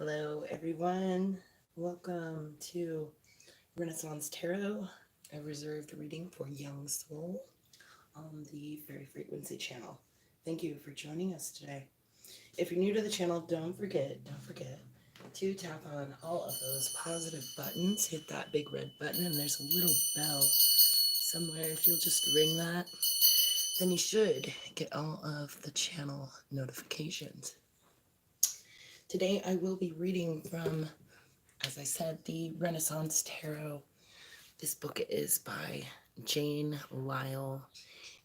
Hello, everyone. Welcome to Renaissance Tarot, a reserved reading for Young Soul on the Fairy Frequency channel. Thank you for joining us today. If you're new to the channel, don't forget to tap on all of those positive buttons. Hit that big red button, and there's a little bell somewhere. If you'll just ring that, then you should get all of the channel notifications. Today, I will be reading from, as I said, the Renaissance Tarot. This book is by Jane Lyle,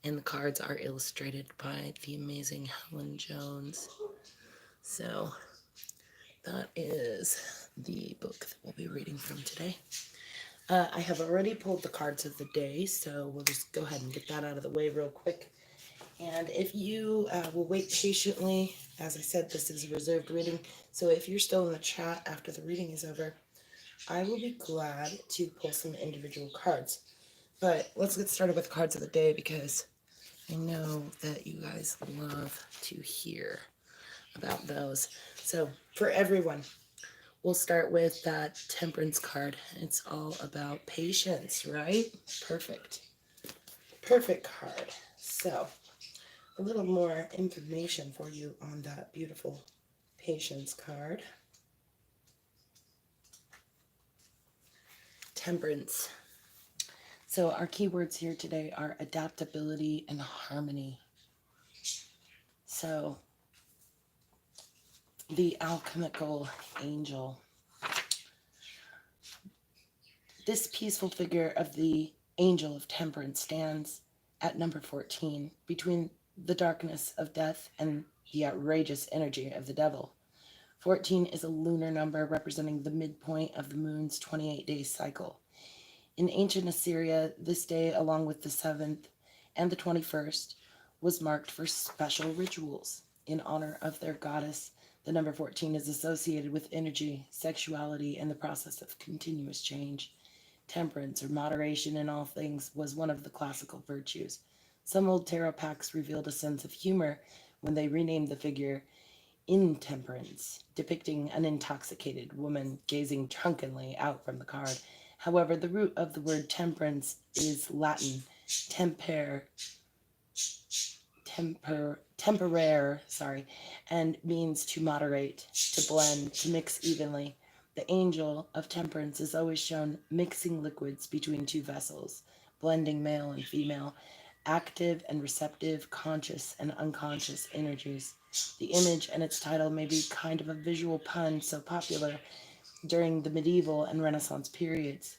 and the cards are illustrated by the amazing Helen Jones. So that is the book that we'll be reading from today. I have already pulled the cards of the day, so we'll just go ahead and get that out of the way real quick. And if you will wait patiently, as I said, this is a reserved reading, so if you're still in the chat after the reading is over, I will be glad to pull some individual cards. But let's get started with cards of the day because I know that you guys love to hear about those. So for everyone, we'll start with that Temperance card. It's all about patience, right? Perfect. Perfect card. So a little more information for you on that beautiful Patience card. Temperance. So our keywords here today are adaptability and harmony. So the alchemical angel. This peaceful figure of the angel of temperance stands at number 14 between the darkness of death and the outrageous energy of the devil. 14 is a lunar number representing the midpoint of the moon's 28-day cycle. In ancient Assyria, this day, along with the 7th and the 21st, was marked for special rituals in honor of their goddess. The number 14 is associated with energy, sexuality, and the process of continuous change. Temperance, or moderation in all things, was one of the classical virtues. Some old tarot packs revealed a sense of humor when they renamed the figure Intemperance, depicting an intoxicated woman gazing drunkenly out from the card. However, the root of the word temperance is Latin temperare, and means to moderate, to blend, to mix evenly. The angel of temperance is always shown mixing liquids between two vessels, blending male and female, active and receptive, conscious and unconscious energies. The image and its title may be kind of a visual pun, so popular during the medieval and Renaissance periods.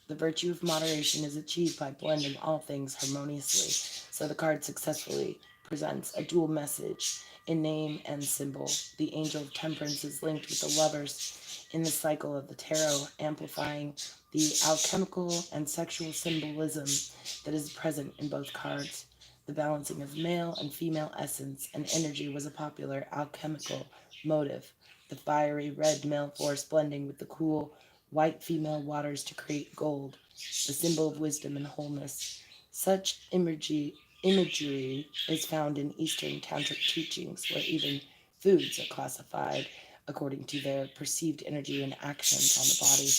The virtue of moderation is achieved by blending all things harmoniously, so the card successfully presents a dual message in name and symbol. The angel of temperance is linked with the lovers in the cycle of the tarot, amplifying the alchemical and sexual symbolism that is present in both cards. The balancing of male and female essence and energy was a popular alchemical motive, the fiery red male force blending with the cool white female waters to create gold, the symbol of wisdom and wholeness. Such imagery is found in Eastern tantric teachings, where even foods are classified according to their perceived energy and actions on the body.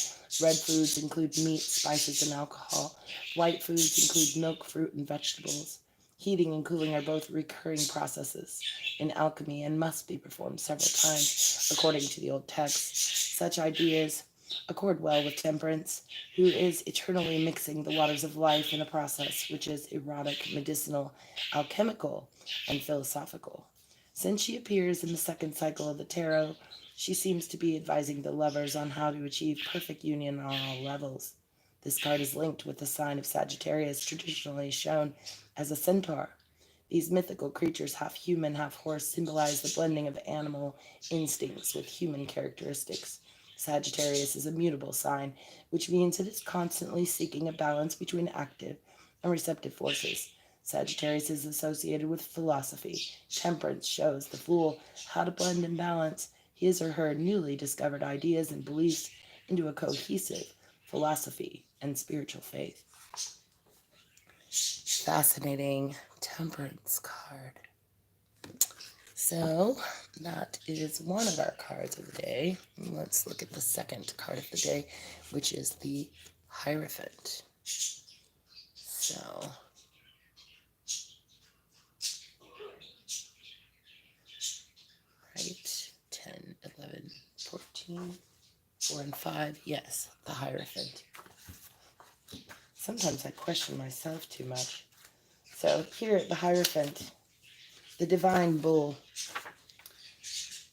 Red foods include meat, spices, and alcohol. White foods include milk, fruit, and vegetables. Heating and cooling are both recurring processes in alchemy and must be performed several times according to the old texts. Such ideas accord well with temperance, who is eternally mixing the waters of life in a process which is erotic, medicinal, alchemical, and philosophical. Since she appears in the second cycle of the tarot, she seems to be advising the lovers on how to achieve perfect union on all levels. This card is linked with the sign of Sagittarius, traditionally shown as a centaur. These mythical creatures, half human, half horse, symbolize the blending of animal instincts with human characteristics. Sagittarius is a mutable sign, which means it is constantly seeking a balance between active and receptive forces. Sagittarius is associated with philosophy. Temperance shows the fool how to blend and balance his or her newly discovered ideas and beliefs into a cohesive philosophy and spiritual faith. Fascinating Temperance card. So that is one of our cards of the day. Let's look at the second card of the day, which is the Hierophant. So right, 10, 11, 14, 4 and 5. Yes, the Hierophant. Sometimes I question myself too much. So here, the Hierophant, the Divine Bull,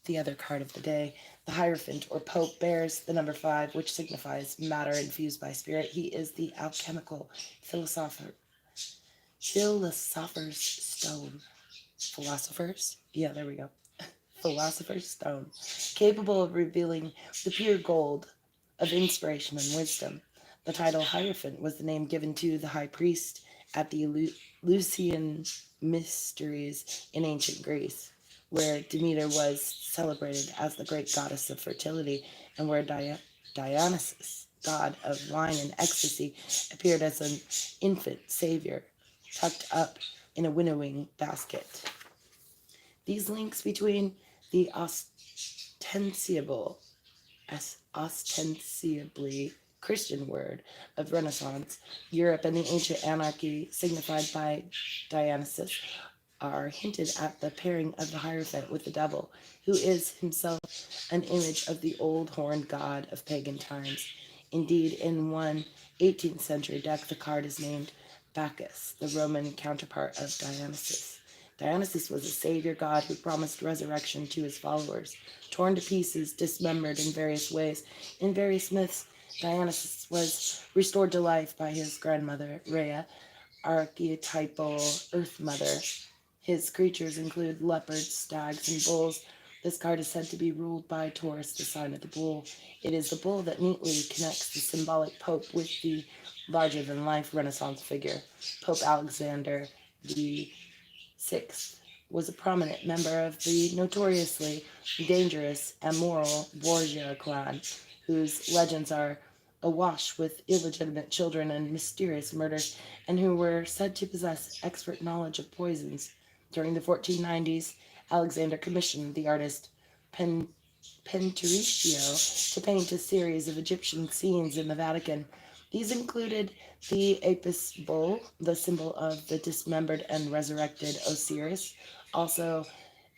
the other card of the day. The Hierophant, or Pope, bears the number 5, which signifies matter infused by spirit. He is the alchemical philosopher's stone. Philosophers? Yeah, there we go. Philosopher's stone. Capable of revealing the pure gold of inspiration and wisdom. The title Hierophant was the name given to the high priest at the Lucian mysteries in ancient Greece, where Demeter was celebrated as the great goddess of fertility, and where Dionysus, god of wine and ecstasy, appeared as an infant savior tucked up in a winnowing basket. These links between the ostensibly Christian word of Renaissance Europe and the ancient anarchy signified by Dionysus are hinted at the pairing of the Hierophant with the devil, who is himself an image of the old horned god of pagan times. Indeed, in one 18th century deck, the card is named Bacchus, the Roman counterpart of Dionysus. Dionysus was a savior god who promised resurrection to his followers. Torn to pieces, dismembered in various ways, in various myths, Dionysus was restored to life by his grandmother, Rhea, archetypal Earth Mother. His creatures include leopards, stags, and bulls. This card is said to be ruled by Taurus, the sign of the bull. It is the bull that neatly connects the symbolic Pope with the larger-than-life Renaissance figure. Pope Alexander VI was a prominent member of the notoriously dangerous and immoral Borgia clan, whose legends are awash with illegitimate children and mysterious murders, and who were said to possess expert knowledge of poisons. During the 1490s, Alexander commissioned the artist Pinturicchio to paint a series of Egyptian scenes in the Vatican. These included the Apis bull, the symbol of the dismembered and resurrected Osiris, also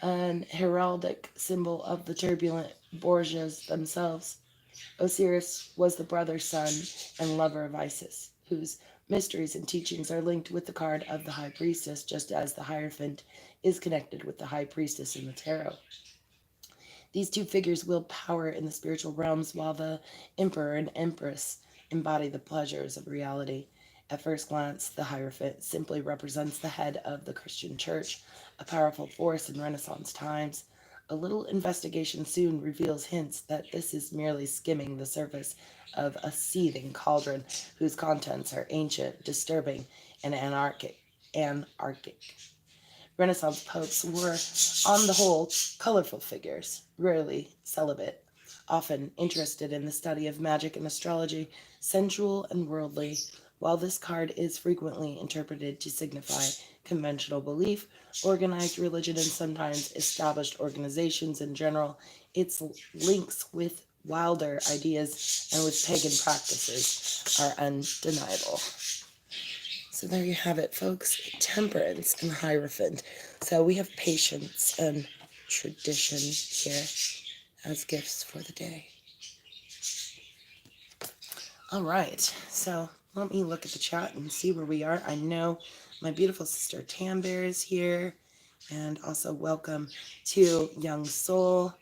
an heraldic symbol of the turbulent Borgias themselves. Osiris was the brother, son, and lover of Isis, whose mysteries and teachings are linked with the card of the High Priestess, just as the Hierophant is connected with the High Priestess in the Tarot. These two figures wield power in the spiritual realms, while the Emperor and Empress embody the pleasures of reality. At first glance, the Hierophant simply represents the head of the Christian Church, a powerful force in Renaissance times. A little investigation soon reveals hints that this is merely skimming the surface of a seething cauldron whose contents are ancient, disturbing, and anarchic. Renaissance popes were, on the whole, colorful figures, rarely celibate, often interested in the study of magic and astrology, sensual and worldly. While this card is frequently interpreted to signify conventional belief, organized religion, and sometimes established organizations in general, its links with wilder ideas and with pagan practices are undeniable. So there you have it, folks. Temperance and Hierophant. So we have patience and tradition here as gifts for the day. All right, so let me look at the chat and see where we are. I know my beautiful sister Tambear is here, and also welcome to Young Soul.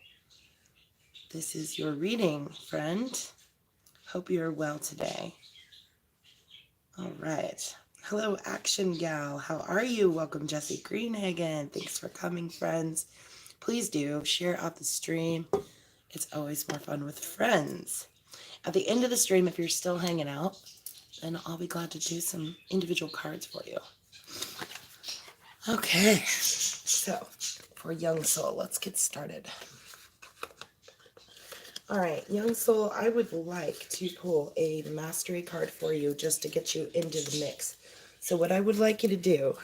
This is your reading, friend. Hope you're well today. All right. Hello, Action Gal. How are you? Welcome, Jesse Greenhagen. Thanks for coming, friends. Please do share out the stream. It's always more fun with friends. At the end of the stream, if you're still hanging out, then I'll be glad to do some individual cards for you. Okay, so for Young Soul, let's get started. All right, Young Soul, I would like to pull a mastery card for you just to get you into the mix. So what I would like you to do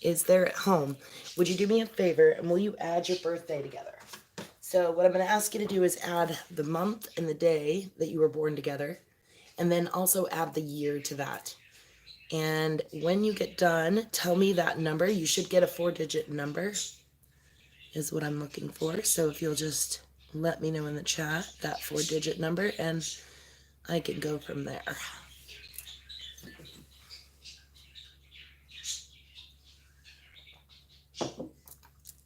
is they're at home. Would you do me a favor and will you add your birthday together? So what I'm going to ask you to do is add the month and the day that you were born together, and then also add the year to that. And when you get done, tell me that number. You should get a 4-digit number is what I'm looking for. So if you'll just let me know in the chat that 4-digit number, and I can go from there.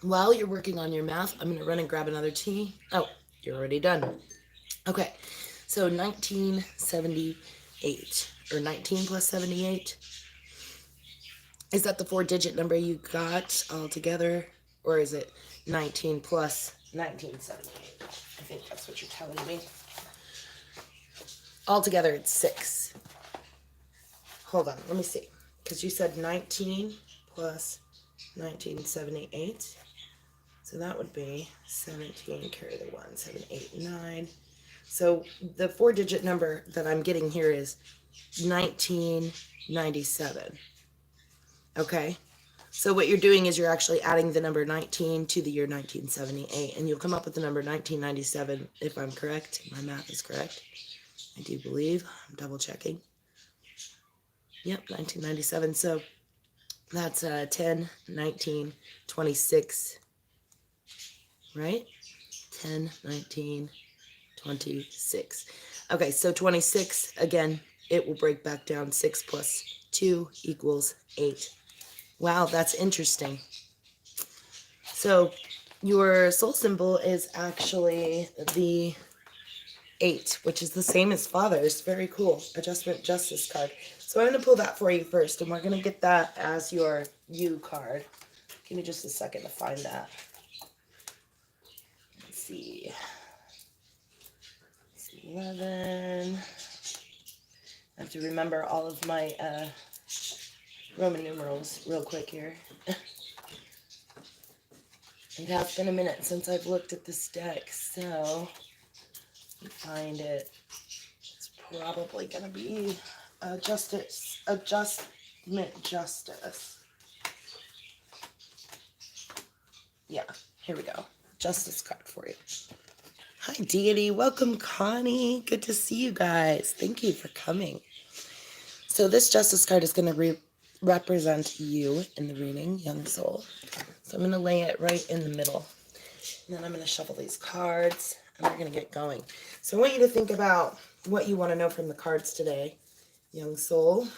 While you're working on your math, I'm going to run and grab another tea. Oh, you're already done. Okay, so 1978, or 19 plus 78. Is that the 4-digit number you got all together? Or is it 19 plus 1978? I think that's what you're telling me. Altogether, it's 6. Hold on, let me see. Because you said 19 plus 1978. So that would be 17, carry the 1, 7, 8, 9. So the 4-digit number that I'm getting here is 1997. Okay? So what you're doing is you're actually adding the number 19 to the year 1978, and you'll come up with the number 1997, if I'm correct. My math is correct. I do believe. I'm double checking. Yep, 1997. So that's 10, 19, 26, right? 10, 19, 26. Okay, so 26, again, it will break back down. 6 plus 2 equals 8. Wow, that's interesting. So your soul symbol is actually the 8, which is the same as Father's. Very cool. Adjustment Justice card. So I'm going to pull that for you first, and we're going to get that as your You card. Give me just a second to find that. Let's see. 11. I have to remember all of my Roman numerals real quick here. It has been a minute since I've looked at this deck, so find it. It's probably going to be Adjustment Justice. Yeah, here we go. Justice card for you. Hi, Deity. Welcome, Connie. Good to see you guys. Thank you for coming. So this Justice card is going to represent you in the reading, young soul. So I'm going to lay it right in the middle. And then I'm going to shuffle these cards, and we're going to get going. So I want you to think about what you want to know from the cards today, young soul.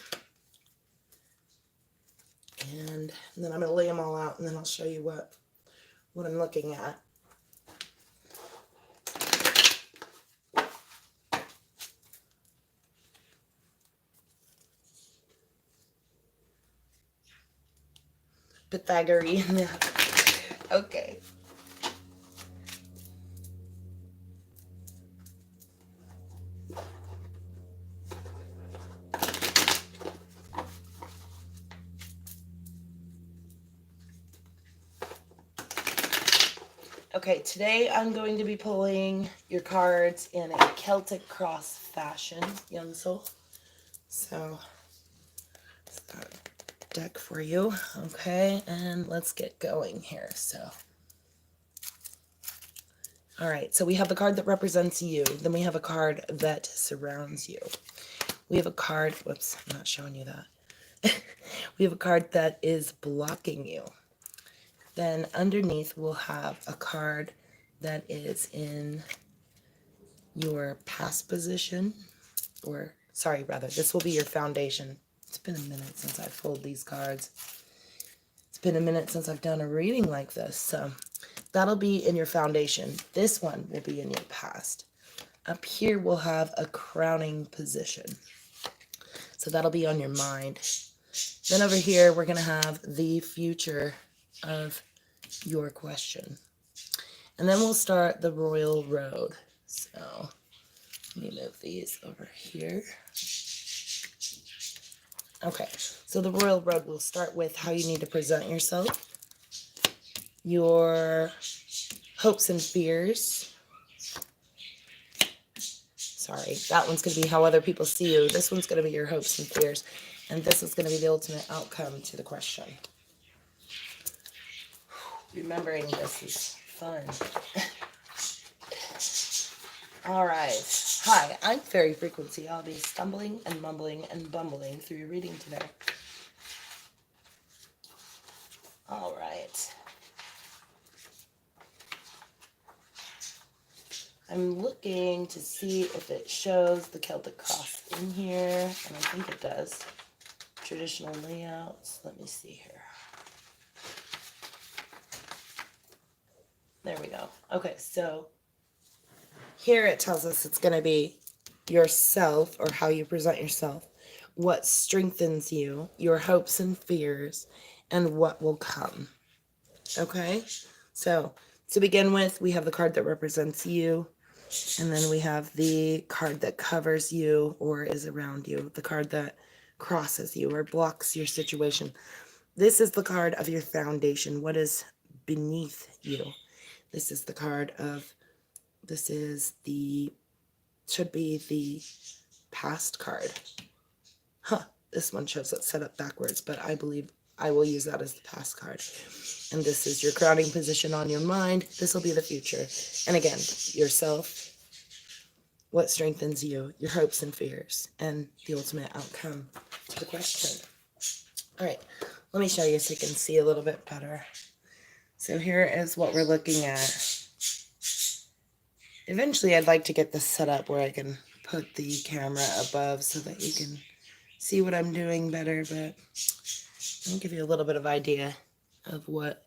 And then I'm going to lay them all out, and then I'll show you what I'm looking at. Pythagorean. Okay. Okay, today I'm going to be pulling your cards in a Celtic cross fashion, young soul. So, that's that deck for you. Okay, and let's get going here. So, all right, so we have the card that represents you. Then we have a card that surrounds you. We have a card, whoops, I'm not showing you that. We have a card that is blocking you. Then underneath we'll have a card that is in your past position, or sorry, rather, this will be your foundation. It's been a minute since I've pulled these cards. It's been a minute since I've done a reading like this, so that'll be in your foundation. This one will be in your past. Up here we'll have a crowning position. So that'll be on your mind. Then over here we're going to have the future of your question. And then we'll start the royal road. So let me move these over here. Okay, so the royal road will start with how you need to present yourself, your hopes and fears. Sorry, that one's going to be how other people see you. This one's going to be your hopes and fears. And this is going to be the ultimate outcome to the question. Remembering this is fun. All right. Hi, I'm Fairy Frequency. I'll be stumbling and mumbling and bumbling through your reading today. All right. I'm looking to see if it shows the Celtic cross in here, and I think it does. Traditional layouts. Let me see here. There we go. Okay, so here it tells us it's going to be yourself, or how you present yourself, what strengthens you, your hopes and fears, and what will come. Okay? So, to begin with, we have the card that represents you, and then we have the card that covers you or is around you, the card that crosses you or blocks your situation. This is the card of your foundation, what is beneath you. This is the card of, should be the past card. This one shows it set up backwards, but I believe I will use that as the past card. And this is your grounding position on your mind. This will be the future. And again, yourself, what strengthens you, your hopes and fears, and the ultimate outcome to the question. All right, let me show you so you can see a little bit better. So here is what we're looking at. Eventually, I'd like to get this set up where I can put the camera above so that you can see what I'm doing better, but I'll give you a little bit of idea of what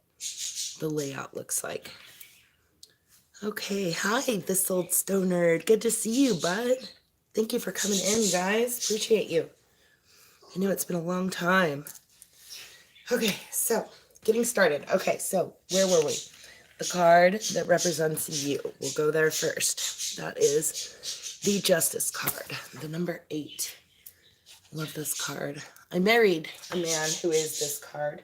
the layout looks like. Okay, hi, this old stone nerd. Good to see you, bud. Thank you for coming in, guys. Appreciate you. I know it's been a long time. Okay, so getting started. Okay, so where were we? The card that represents you. We'll go there first. That is the Justice card, the number 8. Love this card. I married a man who is this card.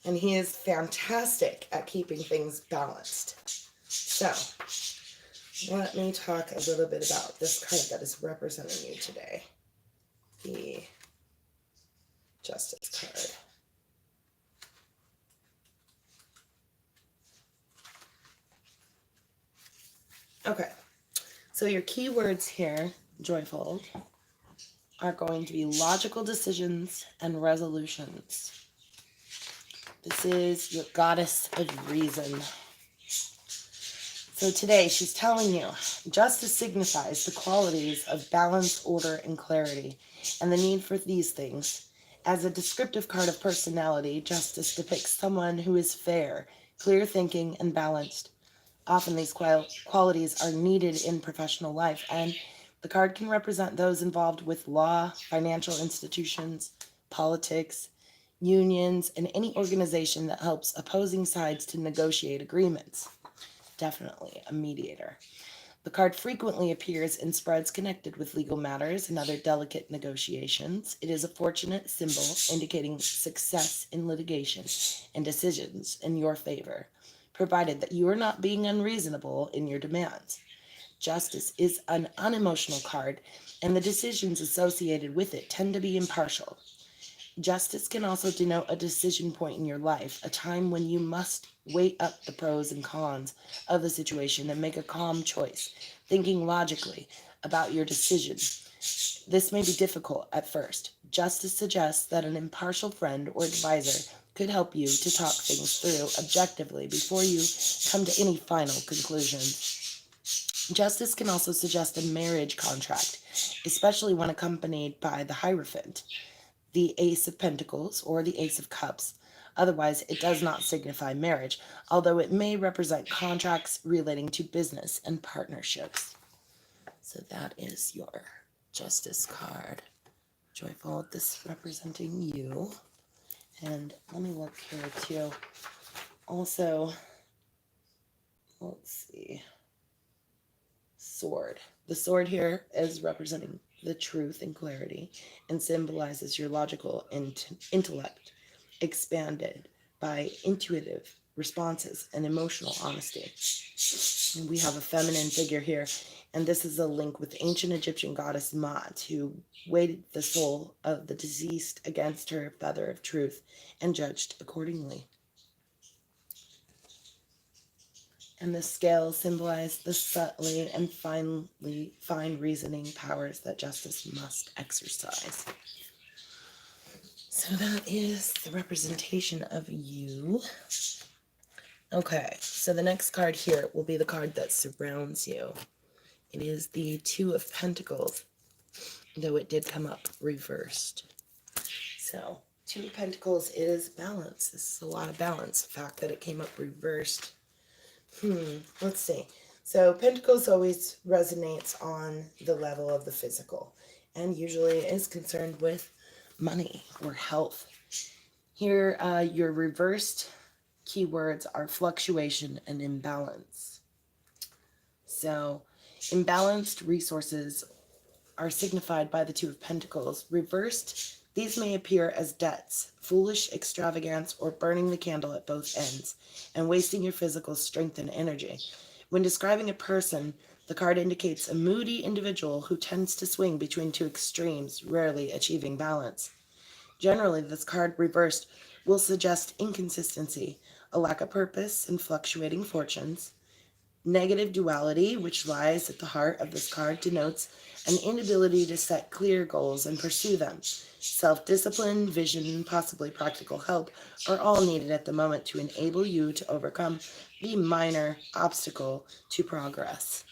And he is fantastic at keeping things balanced. So, let me talk a little bit about this card that is representing you today. The Justice card. Okay, so your keywords here, joyful, are going to be logical decisions and resolutions. This is your goddess of reason. So today she's telling you, justice signifies the qualities of balance, order, and clarity, and the need for these things. As a descriptive card of personality, justice depicts someone who is fair, clear thinking, and balanced. Often these qualities are needed in professional life, and the card can represent those involved with law, financial institutions, politics, unions, and any organization that helps opposing sides to negotiate agreements. Definitely a mediator. The card frequently appears in spreads connected with legal matters and other delicate negotiations. It is a fortunate symbol indicating success in litigation and decisions in your favor, provided that you are not being unreasonable in your demands. Justice is an unemotional card, and the decisions associated with it tend to be impartial. Justice can also denote a decision point in your life, a time when you must weigh up the pros and cons of the situation and make a calm choice, thinking logically about your decision. This may be difficult at first. Justice suggests that an impartial friend or advisor could help you to talk things through objectively before you come to any final conclusion. Justice can also suggest a marriage contract, especially when accompanied by the Hierophant, the Ace of Pentacles, or the Ace of Cups. Otherwise, it does not signify marriage, although it may represent contracts relating to business and partnerships. So that is your Justice card. Joyful, this representing you. And let me look here too. Also, let's see. Sword. The sword here is representing the truth and clarity and symbolizes your logical intellect expanded by intuitive responses and emotional honesty. And we have a feminine figure here, and this is a link with ancient Egyptian goddess Maat, who weighed the soul of the deceased against her feather of truth and judged accordingly. And the scale symbolized the subtly and fine reasoning powers that justice must exercise. So that is the representation of you. Okay, so the next card here will be the card that surrounds you. It is the Two of Pentacles, though it did come up reversed. So, Two of Pentacles is balance. This is a lot of balance. The fact that it came up reversed. Let's see. So, Pentacles always resonates on the level of the physical, and usually is concerned with money or health. Here, your reversed keywords are fluctuation and imbalance. So, imbalanced resources are signified by the Two of Pentacles. Reversed, these may appear as debts, foolish extravagance, or burning the candle at both ends, and wasting your physical strength and energy. When describing a person, the card indicates a moody individual who tends to swing between two extremes, rarely achieving balance. Generally, this card reversed will suggest inconsistency, a lack of purpose, and fluctuating fortunes. Negative duality, which lies at the heart of this card, denotes an inability to set clear goals and pursue them. Self-discipline, vision, possibly practical help are all needed at the moment to enable you to overcome the minor obstacle to progress.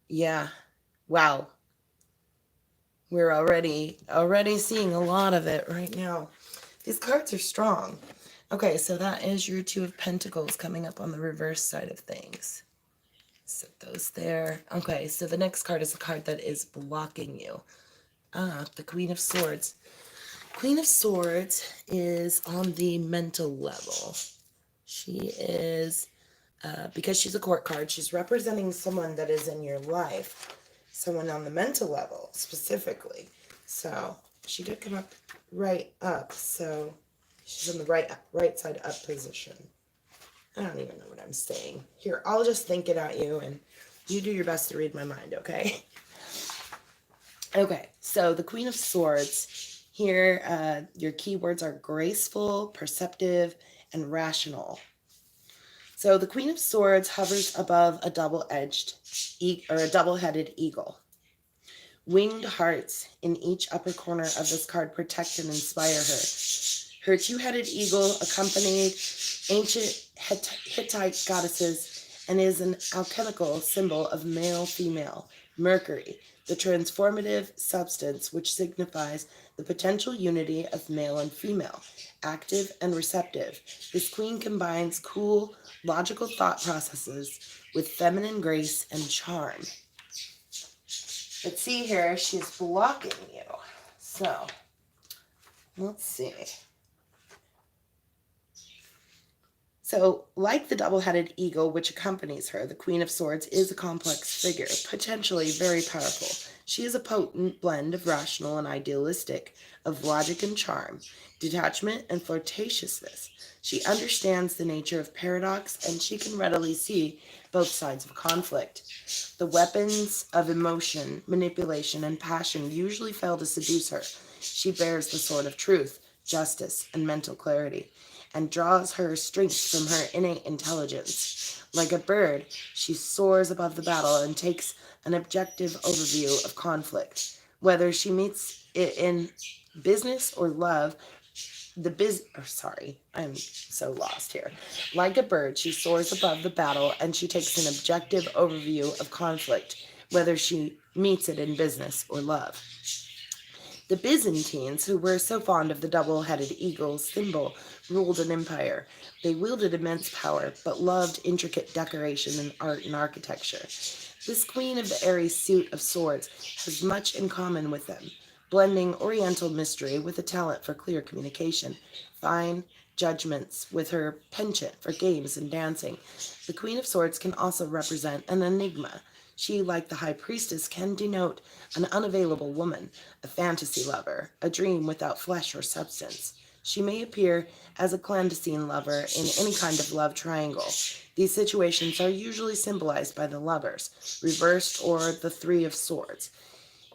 Yeah. Wow. We're already seeing a lot of it right now. These cards are strong. Okay, so that is your Two of Pentacles coming up on the reverse side of things. Set those there. Okay, so the next card is a card that is blocking you. The Queen of Swords. Queen of Swords is on the mental level. She is, because she's a court card, she's representing someone that is in your life. Someone on the mental level, specifically. So, she did come up right up, so she's in the right side up position. I don't even know what I'm saying. Here, I'll just think it at you, and you do your best to read my mind, okay? Okay, so the Queen of Swords. Here, your keywords are graceful, perceptive, and rational. So the Queen of Swords hovers above a double-edged or a double-headed eagle. Winged hearts in each upper corner of this card protect and inspire her. Her two-headed eagle accompanied ancient Hittite goddesses and is an alchemical symbol of male-female, Mercury, the transformative substance which signifies the potential unity of male and female, active and receptive. This queen combines cool, logical thought processes with feminine grace and charm. But see here, she's blocking you. So, let's see. So, like the double-headed eagle which accompanies her, the Queen of Swords is a complex figure, potentially very powerful. She is a potent blend of rational and idealistic, of logic and charm, detachment and flirtatiousness. She understands the nature of paradox, and she can readily see both sides of conflict. The weapons of emotion, manipulation, and passion usually fail to seduce her. She bears the sword of truth, justice, and mental clarity, and draws her strength from her innate intelligence. Like a bird, she soars above the battle and takes an objective overview of conflict. Whether she meets it in business or love, I'm so lost here. Like a bird, she soars above the battle and she takes an objective overview of conflict, whether she meets it in business or love. The Byzantines, who were so fond of the double-headed eagle symbol, ruled an empire. They wielded immense power, but loved intricate decoration in art and architecture. This queen of the airy suit of swords has much in common with them, blending oriental mystery with a talent for clear communication, fine judgments with her penchant for games and dancing. The Queen of Swords can also represent an enigma. She, like the High Priestess, can denote an unavailable woman, a fantasy lover, a dream without flesh or substance. She may appear as a clandestine lover in any kind of love triangle. These situations are usually symbolized by the lovers, reversed, or the Three of Swords.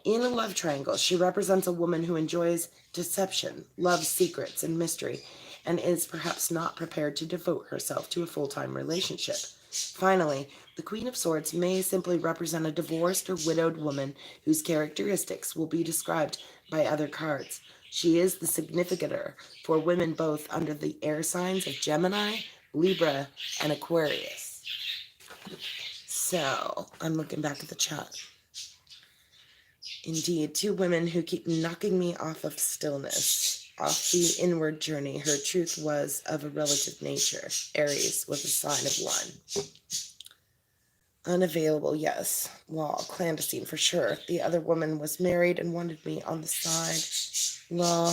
In a love triangle, she represents a woman who enjoys deception, loves secrets and mystery, and is perhaps not prepared to devote herself to a full-time relationship. Finally, the Queen of Swords may simply represent a divorced or widowed woman whose characteristics will be described by other cards. She is the significator for women both under the air signs of Gemini, Libra, and Aquarius. So, I'm looking back at the chat. Indeed, two women who keep knocking me off of stillness, off the inward journey. Her truth was of a relative nature. Aries with a sign of 1. Unavailable, yes. Law, clandestine for sure. The other woman was married and wanted me on the side. Law.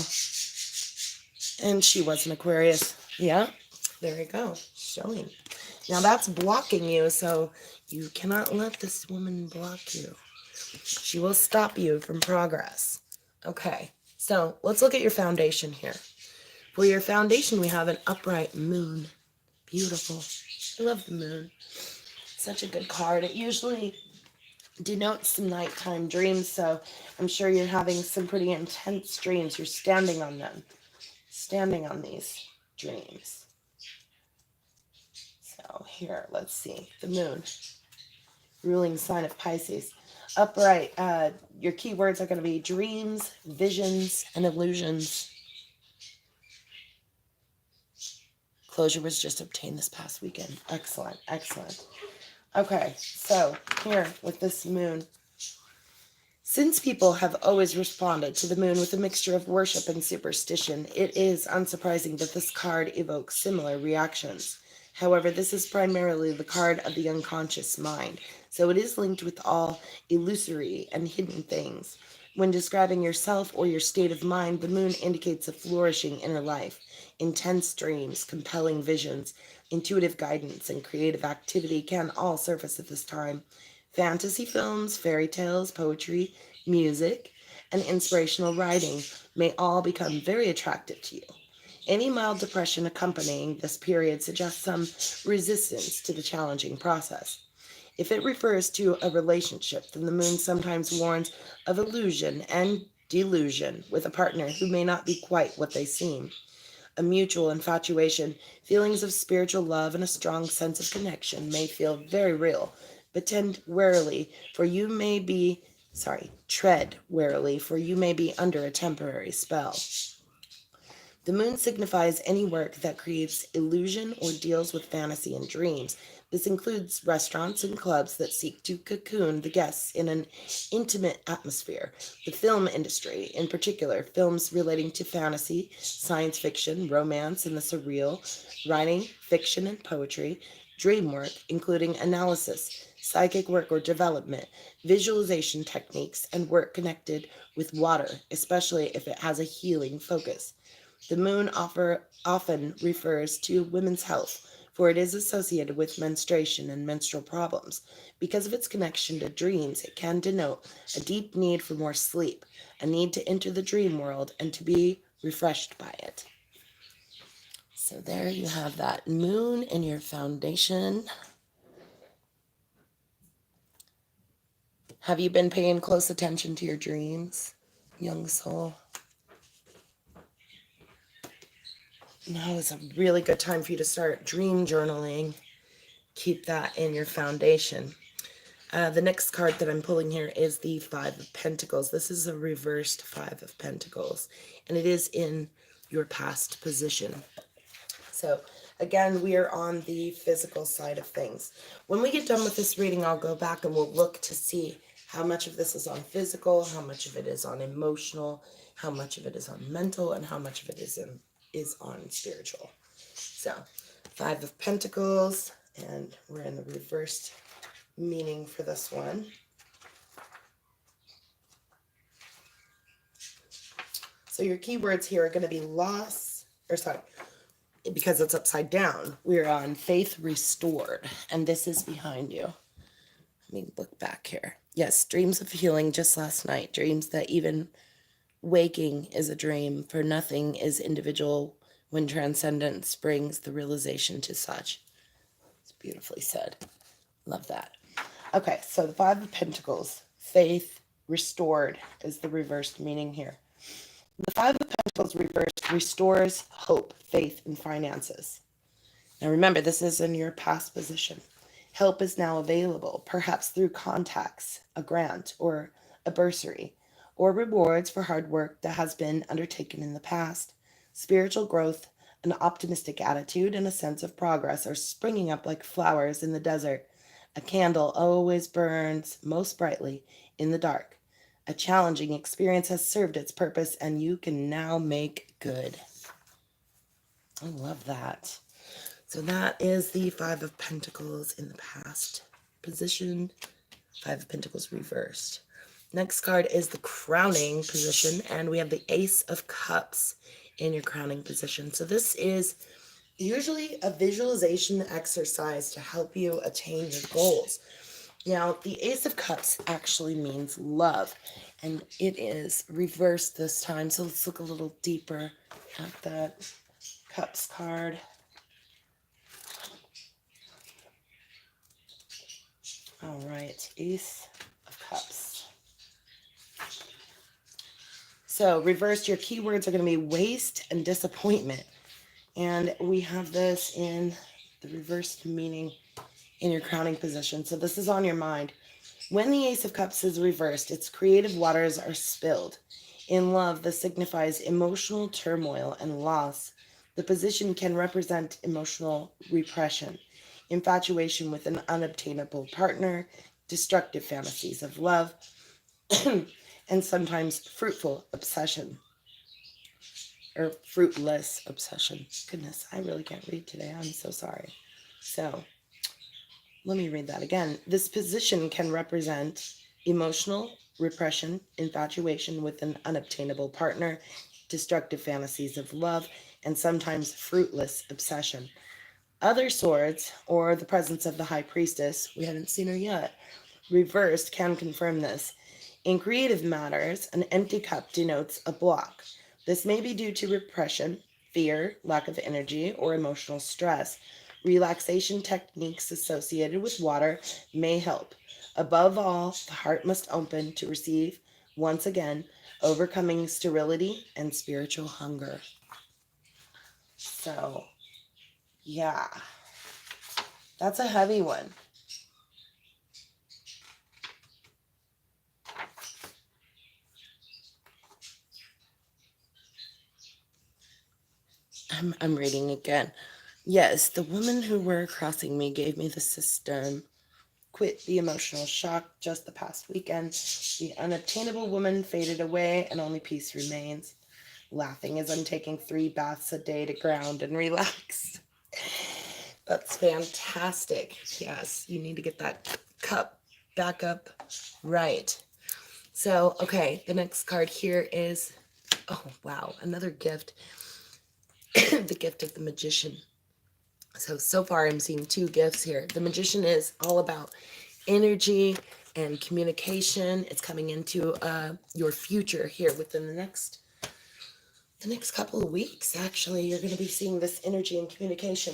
And she was an Aquarius. Yeah, there you go. Showing. Now that's blocking you, so you cannot let this woman block you. She will stop you from progress. Okay, so let's look at your foundation here. For your foundation, we have an upright moon. Beautiful. I love the moon. Such a good card. It usually denotes some nighttime dreams, so I'm sure you're having some pretty intense dreams. You're standing on them. Standing on these dreams. So here, let's see. The moon. Ruling sign of Pisces. Upright, your keywords are going to be dreams, visions, and illusions. Closure was just obtained this past weekend. Excellent, excellent. Okay, so here with this moon. Since people have always responded to the moon with a mixture of worship and superstition, it is unsurprising that this card evokes similar reactions. However, this is primarily the card of the unconscious mind, so it is linked with all illusory and hidden things. When describing yourself or your state of mind, the moon indicates a flourishing inner life. Intense dreams, compelling visions, intuitive guidance, and creative activity can all surface at this time. Fantasy films, fairy tales, poetry, music, and inspirational writing may all become very attractive to you. Any mild depression accompanying this period suggests some resistance to the challenging process. If it refers to a relationship, then the moon sometimes warns of illusion and delusion with a partner who may not be quite what they seem. A mutual infatuation, feelings of spiritual love, and a strong sense of connection may feel very real, but tread warily, for you may be under a temporary spell. The moon signifies any work that creates illusion or deals with fantasy and dreams. This includes restaurants and clubs that seek to cocoon the guests in an intimate atmosphere. The film industry, in particular, films relating to fantasy, science fiction, romance, and the surreal, writing, fiction, and poetry, dream work, including analysis, psychic work or development, visualization techniques, and work connected with water, especially if it has a healing focus. The moon often refers to women's health, for it is associated with menstruation and menstrual problems. Because of its connection to dreams, it can denote a deep need for more sleep, a need to enter the dream world and to be refreshed by it. So there you have that moon in your foundation. Have you been paying close attention to your dreams, young soul? Now is a really good time for you to start dream journaling. Keep that in your foundation. The next card that I'm pulling here is the Five of Pentacles. This is a reversed Five of Pentacles, and it is in your past position. So again, we are on the physical side of things. When we get done with this reading, I'll go back and we'll look to see how much of this is on physical, how much of it is on emotional, how much of it is on mental, and how much of it is on spiritual. So, Five of Pentacles, and we're in the reversed meaning for this one. So your keywords here are going to be because it's upside down. We're on faith restored, and this is behind you. Let me look back here. Yes, dreams of healing just last night. Dreams that even waking is a dream, for nothing is individual when transcendence brings the realization to such. It's beautifully said. Love that. Okay, so the Five of Pentacles, faith restored is the reversed meaning here. The Five of Pentacles reversed restores hope, faith, and finances. Now remember, this is in your past position. Help is now available, perhaps through contacts, a grant, or a bursary, or rewards for hard work that has been undertaken in the past. Spiritual growth, an optimistic attitude, and a sense of progress are springing up like flowers in the desert. A candle always burns most brightly in the dark. A challenging experience has served its purpose, and you can now make good. I love that. So that is the Five of Pentacles in the past position, Five of Pentacles reversed. Next card is the crowning position, and we have the Ace of Cups in your crowning position. So this is usually a visualization exercise to help you attain your goals. Now, the Ace of Cups actually means love, and it is reversed this time. So let's look a little deeper at that Cups card. All right, Ace of Cups. So reversed, your keywords are going to be waste and disappointment. And we have this in the reversed meaning in your crowning position. So this is on your mind. When the Ace of Cups is reversed, its creative waters are spilled. In love, this signifies emotional turmoil and loss. The position can represent emotional repression, infatuation with an unobtainable partner, destructive fantasies of love, and sometimes fruitful obsession. Or fruitless obsession. Goodness, I really can't read today. I'm so sorry. So, let me read that again. This position can represent emotional repression, infatuation with an unobtainable partner, destructive fantasies of love, and sometimes fruitless obsession. Other swords, or the presence of the High Priestess, we haven't seen her yet, reversed can confirm this. In creative matters, an empty cup denotes a block. This may be due to repression, fear, lack of energy, or emotional stress. Relaxation techniques associated with water may help. Above all, the heart must open to receive, once again, overcoming sterility and spiritual hunger. So, yeah, that's a heavy one. I'm reading again. Yes, the women who were crossing me gave me the cistern. Quit the emotional shock just the past weekend. The unobtainable woman faded away and only peace remains. Laughing as I'm taking 3 baths a day to ground and relax. That's fantastic. Yes, you need to get that cup back up right. So, okay, the next card here is, oh, wow, another gift. The gift of the Magician. So far I'm seeing 2 gifts here. The Magician is all about energy and communication. It's coming into your future here within the next couple of weeks. Actually, you're going to be seeing this energy and communication.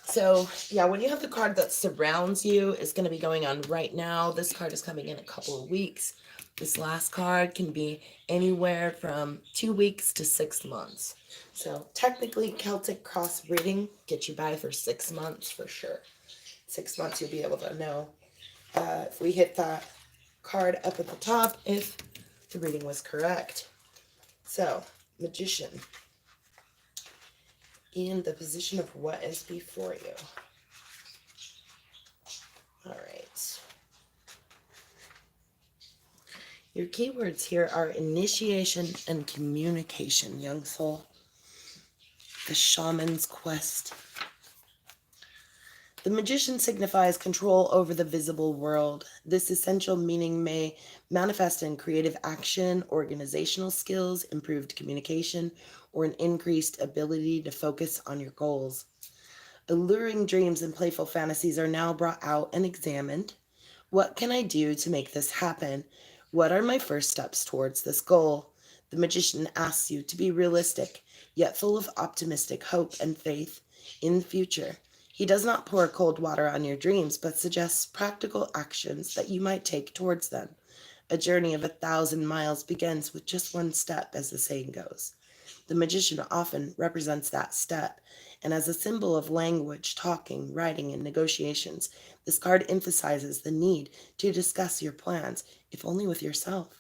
So yeah, when you have the card that surrounds you, is going to be going on right now. This card is coming in a couple of weeks. This last card can be anywhere from 2 weeks to 6 months. So technically, Celtic cross reading gets you by for 6 months for sure. 6 months you'll be able to know if we hit that card up at the top, if the reading was correct. So, Magician, in the position of what is before you. All right. Your keywords here are initiation and communication, young soul. The shaman's quest. The magician signifies control over the visible world. This essential meaning may manifest in creative action, organizational skills, improved communication, or an increased ability to focus on your goals. Alluring dreams and playful fantasies are now brought out and examined. What can I do to make this happen? What are my first steps towards this goal? The magician asks you to be realistic, yet full of optimistic hope and faith in the future. He does not pour cold water on your dreams, but suggests practical actions that you might take towards them. A journey of 1,000 miles begins with just one step, as the saying goes. The magician often represents that step, and as a symbol of language, talking, writing, and negotiations, this card emphasizes the need to discuss your plans, if only with yourself.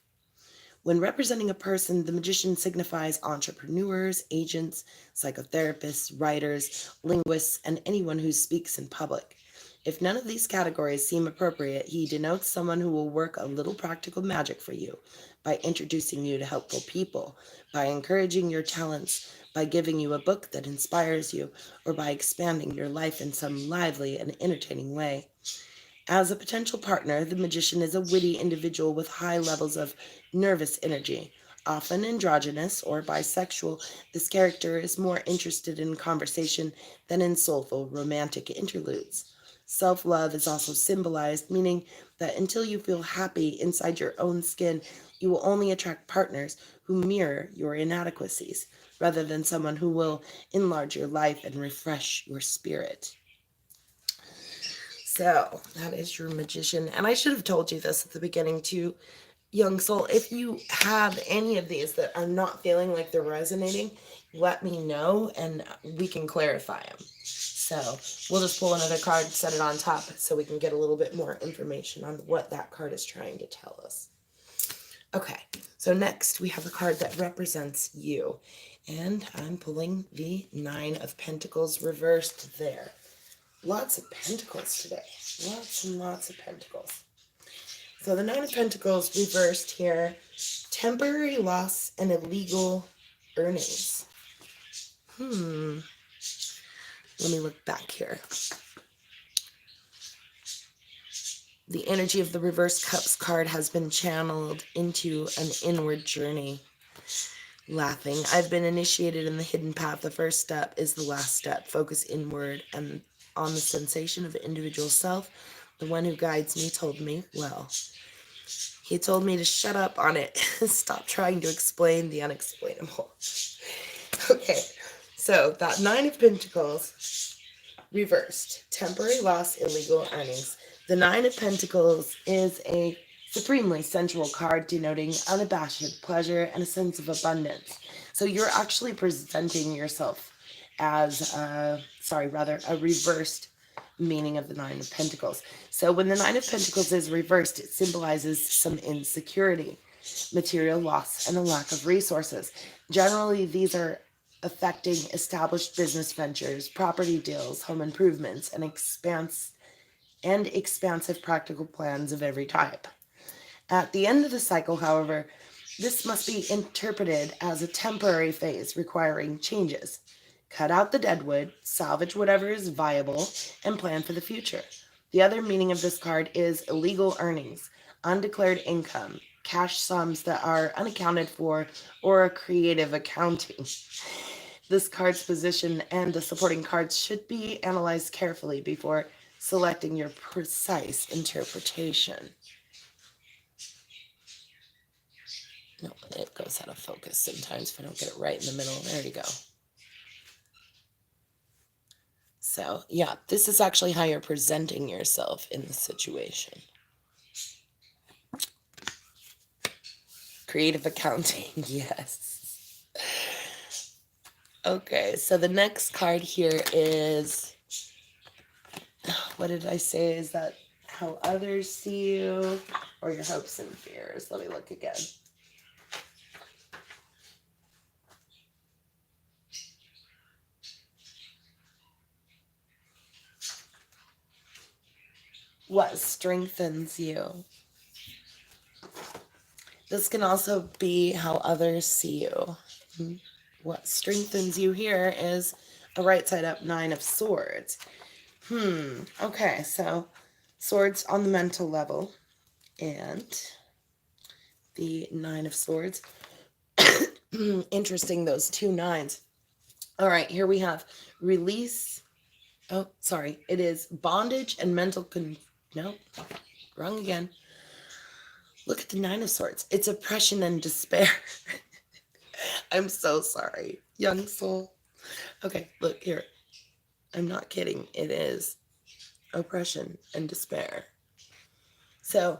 When representing a person, the magician signifies entrepreneurs, agents, psychotherapists, writers, linguists, and anyone who speaks in public. If none of these categories seem appropriate, he denotes someone who will work a little practical magic for you by introducing you to helpful people, by encouraging your talents, by giving you a book that inspires you, or by expanding your life in some lively and entertaining way. As a potential partner, the magician is a witty individual with high levels of nervous energy. Often androgynous or bisexual, this character is more interested in conversation than in soulful romantic interludes. Self-love is also symbolized, meaning that until you feel happy inside your own skin, you will only attract partners who mirror your inadequacies, rather than someone who will enlarge your life and refresh your spirit. So that is your magician. And I should have told you this at the beginning too, young soul. If you have any of these that are not feeling like they're resonating, let me know and we can clarify them. So we'll just pull another card, set it on top so we can get a little bit more information on what that card is trying to tell us. Okay, so next we have a card that represents you. And I'm pulling the Nine of Pentacles reversed there. Lots of pentacles today. Lots and lots of pentacles. So the Nine of Pentacles reversed here. Temporary loss and illegal earnings. Let me look back here. The energy of the Reverse Cups card has been channeled into an inward journey. Laughing. I've been initiated in the hidden path. The first step is the last step. Focus inward and on the sensation of the individual self. The one who guides me told me, well, he told me to shut up on it. Stop trying to explain the unexplainable. Okay, so that Nine of Pentacles reversed. Temporary loss, illegal earnings. The Nine of Pentacles is a supremely sensual card denoting unabashed pleasure and a sense of abundance. So you're actually presenting yourself as a reversed meaning of the Nine of Pentacles. So when the Nine of Pentacles is reversed, it symbolizes some insecurity, material loss, and a lack of resources. Generally, these are affecting established business ventures, property deals, home improvements, and expansive practical plans of every type. At the end of the cycle, however, this must be interpreted as a temporary phase requiring changes. Cut out the deadwood, salvage whatever is viable, and plan for the future. The other meaning of this card is illegal earnings, undeclared income, cash sums that are unaccounted for, or a creative accounting. This card's position and the supporting cards should be analyzed carefully before selecting your precise interpretation. No, it goes out of focus sometimes if I don't get it right in the middle. There you go. So, yeah, this is actually how you're presenting yourself in the situation. Creative accounting, yes. Okay, so the next card here is, what did I say? Is that how others see you or your hopes and fears? Let me look again. What strengthens you? This can also be how others see you. What strengthens you here is a right side up Nine of Swords. Okay, so swords on the mental level and the Nine of Swords. Interesting, those two nines. All right, here we have release. Oh, sorry. It is bondage and mental no, wrong again. Look at the Nine of Swords. It's oppression and despair. I'm so sorry, young soul. Okay, look here. I'm not kidding. It is oppression and despair. So,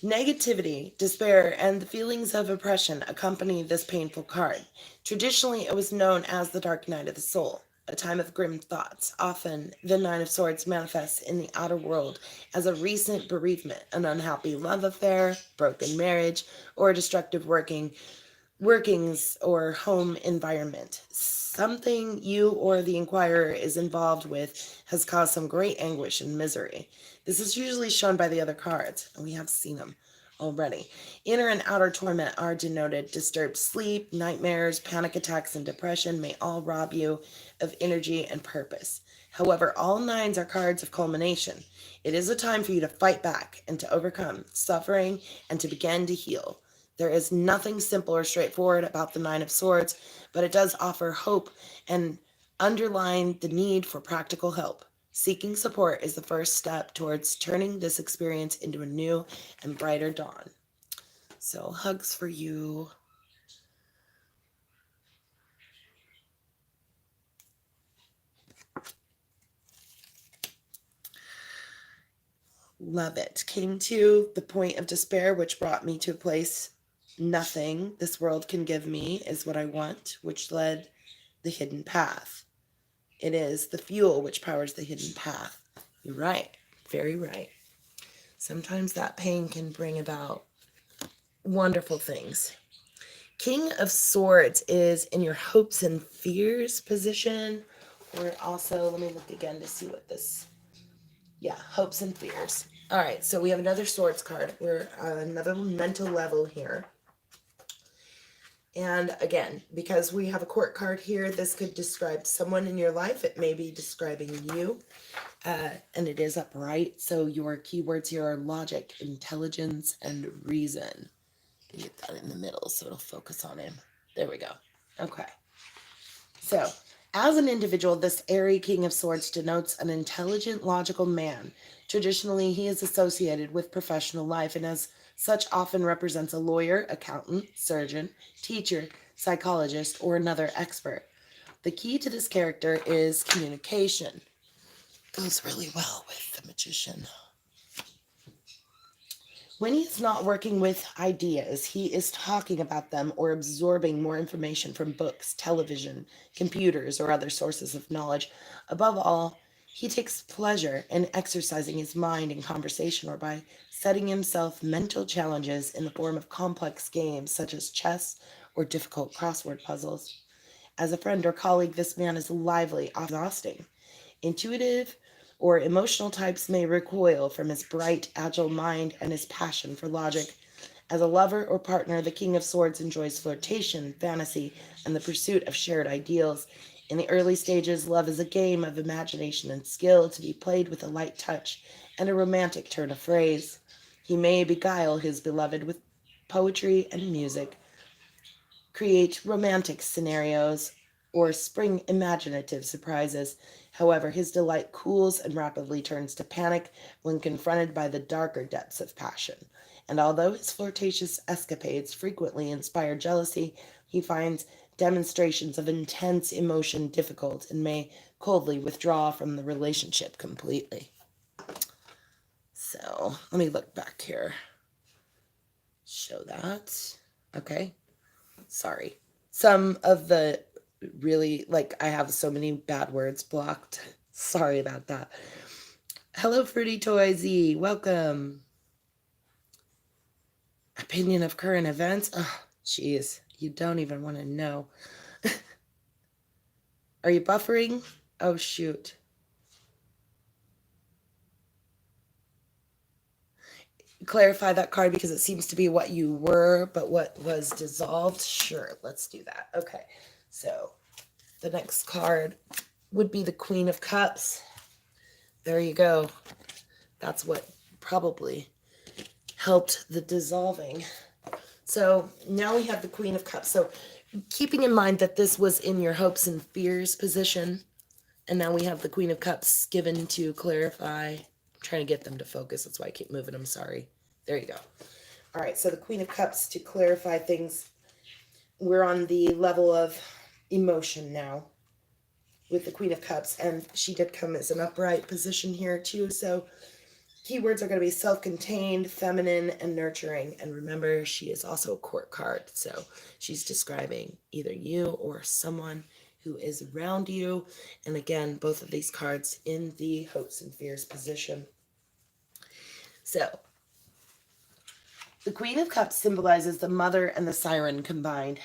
negativity, despair, and the feelings of oppression accompany this painful card. Traditionally, it was known as the Dark Night of the Soul, a time of grim thoughts. Often, the Nine of Swords manifests in the outer world as a recent bereavement, an unhappy love affair, broken marriage, or a destructive workings or home environment. Something you or the inquirer is involved with has caused some great anguish and misery. This is usually shown by the other cards, and we have seen them already. Inner and outer torment are denoted. Disturbed sleep, nightmares, panic attacks, and depression may all rob you of energy and purpose. However, all nines are cards of culmination. It is a time for you to fight back and to overcome suffering and to begin to heal. There is nothing simple or straightforward about the Nine of Swords, but it does offer hope and underline the need for practical help. Seeking support is the first step towards turning this experience into a new and brighter dawn. So, hugs for you. Love it. Came to the point of despair, which brought me to a place nothing this world can give me is what I want, which led the hidden path. It is the fuel which powers the hidden path. You're right. Very right. Sometimes that pain can bring about wonderful things. King of Swords is in your hopes and fears position. Or also, let me look again to see what this... Yeah, hopes and fears. All right, so we have another swords card. We're on another mental level here. And again, because we have a court card here, this could describe someone in your life. It may be describing you. And it is upright. So your keywords here are logic, intelligence, and reason. Get that in the middle so it'll focus on him. There we go. Okay. So, as an individual, this airy King of Swords denotes an intelligent, logical man. Traditionally, he is associated with professional life and as such often represents a lawyer, accountant, surgeon, teacher, psychologist, or another expert. The key to this character is communication. Goes really well with the magician. When he is not working with ideas, he is talking about them or absorbing more information from books, television, computers, or other sources of knowledge. Above all, he takes pleasure in exercising his mind in conversation or by setting himself mental challenges in the form of complex games such as chess or difficult crossword puzzles. As a friend or colleague, this man is lively, exhausting. Intuitive or emotional types may recoil from his bright, agile mind and his passion for logic. As a lover or partner, the King of Swords enjoys flirtation, fantasy, and the pursuit of shared ideals. In the early stages, love is a game of imagination and skill to be played with a light touch and a romantic turn of phrase. He may beguile his beloved with poetry and music, create romantic scenarios, or spring imaginative surprises. However, his delight cools and rapidly turns to panic when confronted by the darker depths of passion. And although his flirtatious escapades frequently inspire jealousy, he finds demonstrations of intense emotion difficult and may coldly withdraw from the relationship completely. So, let me look back here. Show that. Okay. Sorry. Some of the really, I have so many bad words blocked. Sorry about that. Hello, Fruity Toy Z. Welcome. Opinion of current events? Oh, jeez. You don't even want to know. Are you buffering? Oh, shoot. Clarify that card because it seems to be what you were, but what was dissolved. Sure, let's do that. Okay, so the next card would be the Queen of Cups. there you go. That's what probably helped the dissolving. So now we have the Queen of Cups. So keeping in mind that this was in your hopes and fears position, and now we have the Queen of Cups given to clarify. I'm trying to get them to focus. That's why I keep moving. I'm sorry. There you go. All right, so the Queen of Cups to clarify things. We're on the level of emotion now with the Queen of Cups, and she did come as an upright position here too. So keywords are going to be self-contained, feminine, and nurturing. And remember, she is also a court card, so she's describing either you or someone who is around you. And again, both of these cards in the hopes and fears position. So the Queen of Cups symbolizes the mother and the siren combined.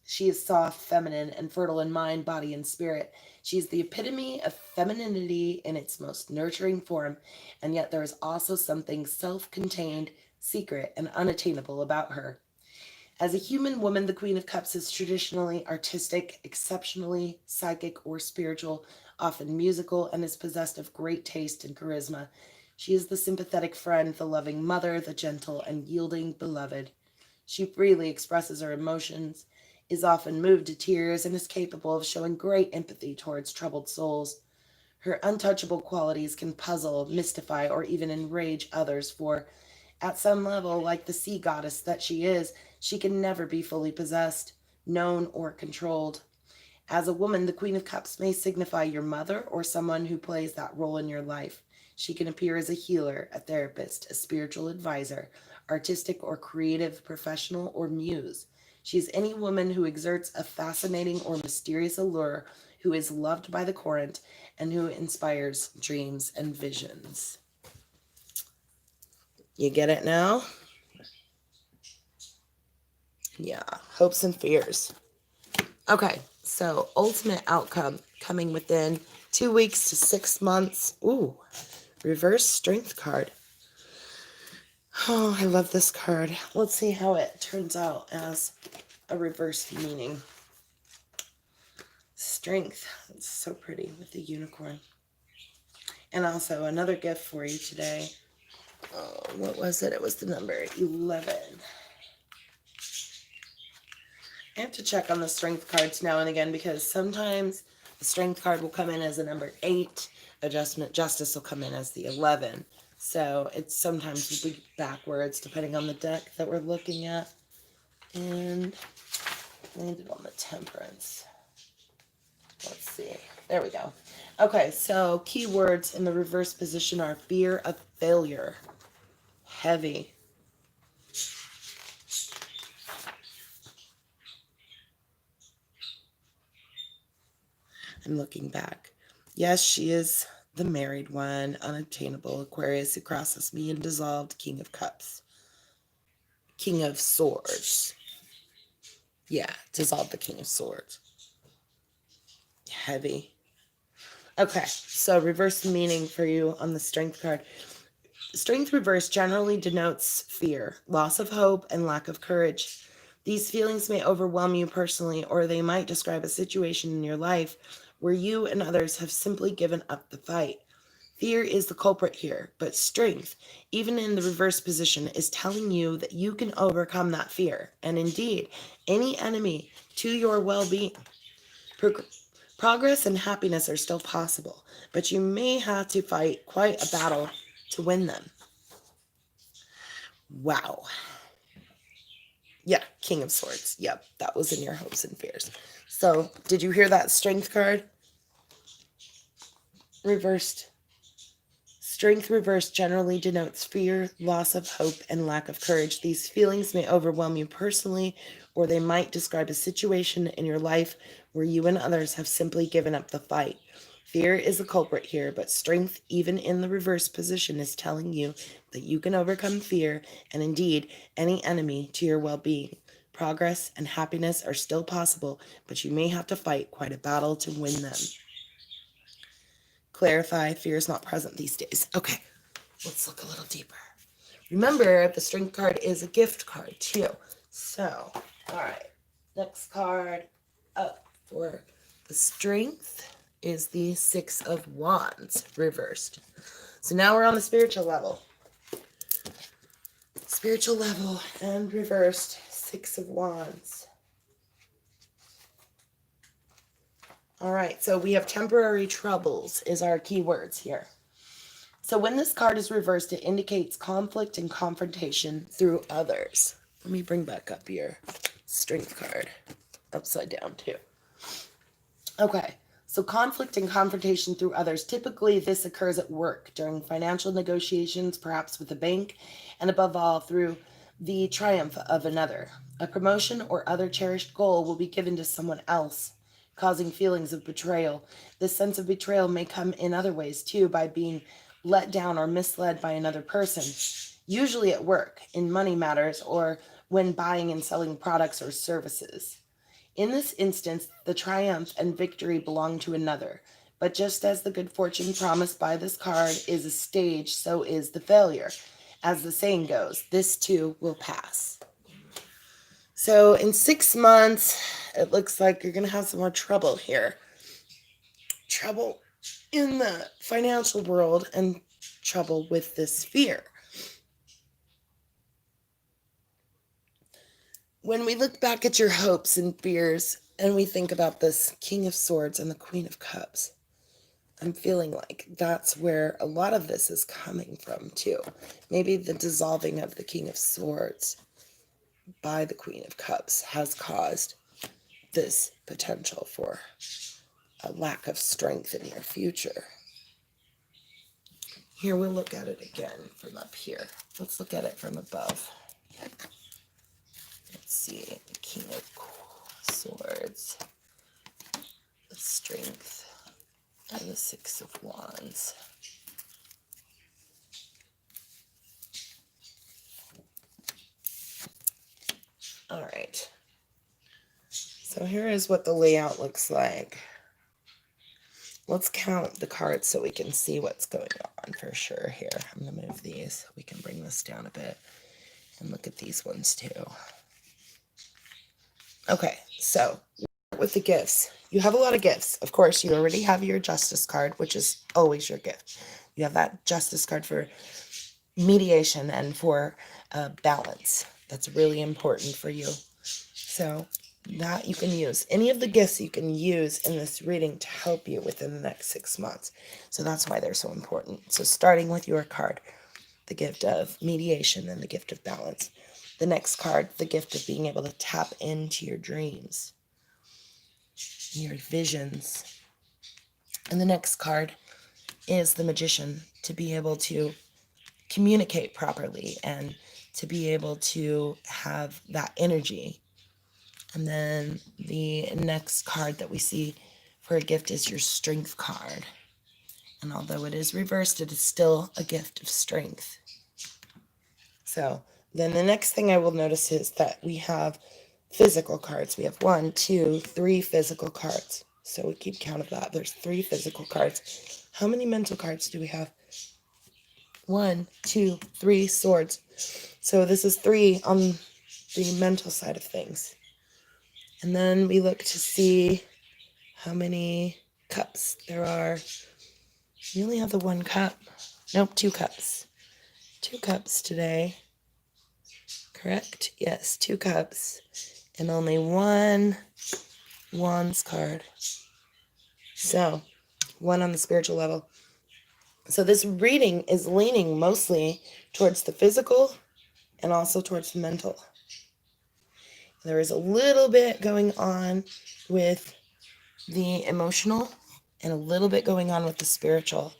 She is soft, feminine, and fertile in mind, body, and spirit. She is the epitome of femininity in its most nurturing form, and yet there is also something self-contained, secret, and unattainable about her. As a human woman, the Queen of Cups is traditionally artistic, exceptionally psychic or spiritual, often musical, and is possessed of great taste and charisma. She is the sympathetic friend, the loving mother, the gentle and yielding beloved. She freely expresses her emotions, is often moved to tears, and is capable of showing great empathy towards troubled souls. Her untouchable qualities can puzzle, mystify, or even enrage others, for at some level, like the sea goddess that she is, she can never be fully possessed, known, or controlled. As a woman, the Queen of Cups may signify your mother or someone who plays that role in your life. She can appear as a healer, a therapist, a spiritual advisor, artistic or creative professional, or muse. She is any woman who exerts a fascinating or mysterious allure, who is loved by the current, and who inspires dreams and visions. You get it now? Yeah, hopes and fears. Okay, so ultimate outcome coming within 2 weeks to 6 months. Ooh, reverse strength card. Oh, I love this card. Let's see how it turns out as a reverse meaning. Strength. It's so pretty with the unicorn. And also another gift for you today. Oh, what was it? It was the number 11. I have to check on the strength cards now and again because sometimes the strength card will come in as a number 8. Justice will come in as the 11. So it sometimes will be backwards depending on the deck that we're looking at. And landed on the Temperance. Let's see. There we go. Okay, so keywords in the reverse position are fear of failure, heavy, I'm looking back. Yes, she is the married one, unobtainable, Aquarius who crosses me and dissolved, King of Cups, King of Swords. Yeah, dissolved the King of Swords. Heavy. Okay, so reverse meaning for you on the strength card. Strength reverse generally denotes fear, loss of hope, and lack of courage. These feelings may overwhelm you personally, or they might describe a situation in your life where you and others have simply given up the fight. Fear is the culprit here, but strength, even in the reverse position, is telling you that you can overcome that fear, and indeed, any enemy to your well-being. Progress and happiness are still possible, but you may have to fight quite a battle to win them. Wow. Yeah, King of Swords. Yep, that was in your hopes and fears. So, did you hear that strength card? Reversed. Strength reversed generally denotes fear, loss of hope, and lack of courage. These feelings may overwhelm you personally, or they might describe a situation in your life where you and others have simply given up the fight. Fear is the culprit here, but strength, even in the reverse position, is telling you that you can overcome fear and indeed any enemy to your well-being. Progress and happiness are still possible, but you may have to fight quite a battle to win them. Clarify, fear is not present these days. Okay, let's look a little deeper. Remember, the strength card is a gift card too. So, all right, next card up for the strength is the Six of Wands reversed. So now we're on the spiritual level. Spiritual level and reversed Six of Wands. All right, so we have temporary troubles is our key words here. So when this card is reversed, it indicates conflict and confrontation through others. Let me bring back up your strength card upside down too. Okay, so conflict and confrontation through others. Typically, this occurs at work during financial negotiations, perhaps with a bank, and above all, through the triumph of another. A promotion or other cherished goal will be given to someone else, causing feelings of betrayal. This sense of betrayal may come in other ways too, by being let down or misled by another person, usually at work, in money matters, or when buying and selling products or services. In this instance, the triumph and victory belong to another. But just as the good fortune promised by this card is a stage, so is the failure. As the saying goes, this too will pass. So in 6 months, it looks like you're going to have some more trouble here. Trouble in the financial world and trouble with this fear. When we look back at your hopes and fears and we think about this King of Swords and the Queen of Cups, I'm feeling like that's where a lot of this is coming from too. Maybe the dissolving of the King of Swords by the Queen of Cups has caused this potential for a lack of strength in your future. Here, we'll look at it again from up here. Let's look at it from above. Let's see, the King of Swords, the Strength, and the Six of Wands. All right. So here is what the layout looks like. Let's count the cards so we can see what's going on for sure here. I'm going to move these. We can bring this down a bit and look at these ones too. Okay, so with the gifts, you have a lot of gifts. Of course, you already have your Justice card, which is always your gift. You have that Justice card for mediation and for balance. That's really important for you. So that you can use. Any of the gifts you can use in this reading to help you within the next 6 months. So that's why they're so important. So starting with your card, the gift of mediation and the gift of balance. The next card, the gift of being able to tap into your dreams, your visions. And the next card is the Magician, to be able to communicate properly and to be able to have that energy. And then the next card that we see for a gift is your Strength card. And although it is reversed, it is still a gift of strength. So then the next thing I will notice is that we have physical cards. We have 1, 2, 3 physical cards. So we keep count of that. There's 3 physical cards. How many mental cards do we have? 1, 2, 3 swords. So this is 3 on the mental side of things. And then we look to see how many cups there are. You only have the 1 cup. Nope, 2 cups. 2 cups today. Correct? Yes, 2 cups. And only 1 Wands card. So, 1 on the spiritual level. So this reading is leaning mostly towards the physical and also towards the mental. There is a little bit going on with the emotional and a little bit going on with the spiritual,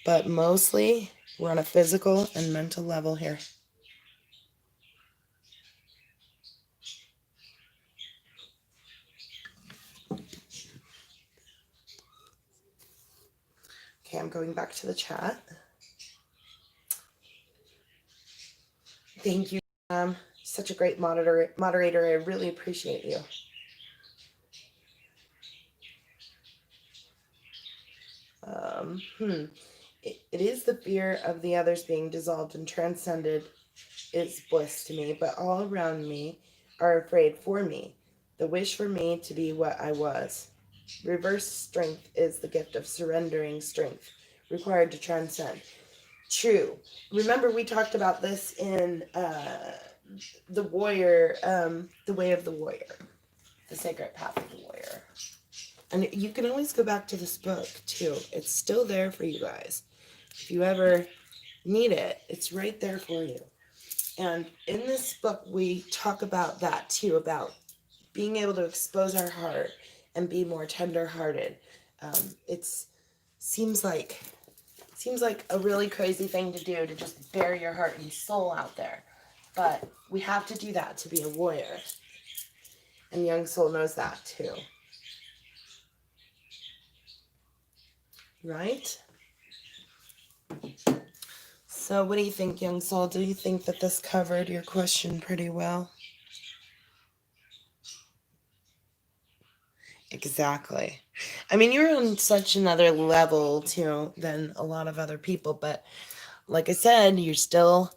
but mostly we're on a physical and mental level here. Okay, I'm going back to the chat. Thank you. Such a great moderator. I really appreciate you. It is the fear of the others being dissolved and transcended is bliss to me, but all around me are afraid for me, the wish for me to be what I was. Reverse strength is the gift of surrendering strength required to transcend. True. Remember, we talked about this in the warrior, the way of the warrior, the sacred path of the warrior. And you can always go back to this book too. It's still there for you guys. If you ever need it, it's right there for you. And in this book, we talk about that too, about being able to expose our heart and be more tender-hearted. It's seems like a really crazy thing to do, to just bare your heart and soul out there. But we have to do that to be a warrior. And Young Soul knows that too. Right? So what do you think, Young Soul? Do you think that this covered your question pretty well? Exactly. I mean, you're on such another level too than a lot of other people, but like I said, you're still,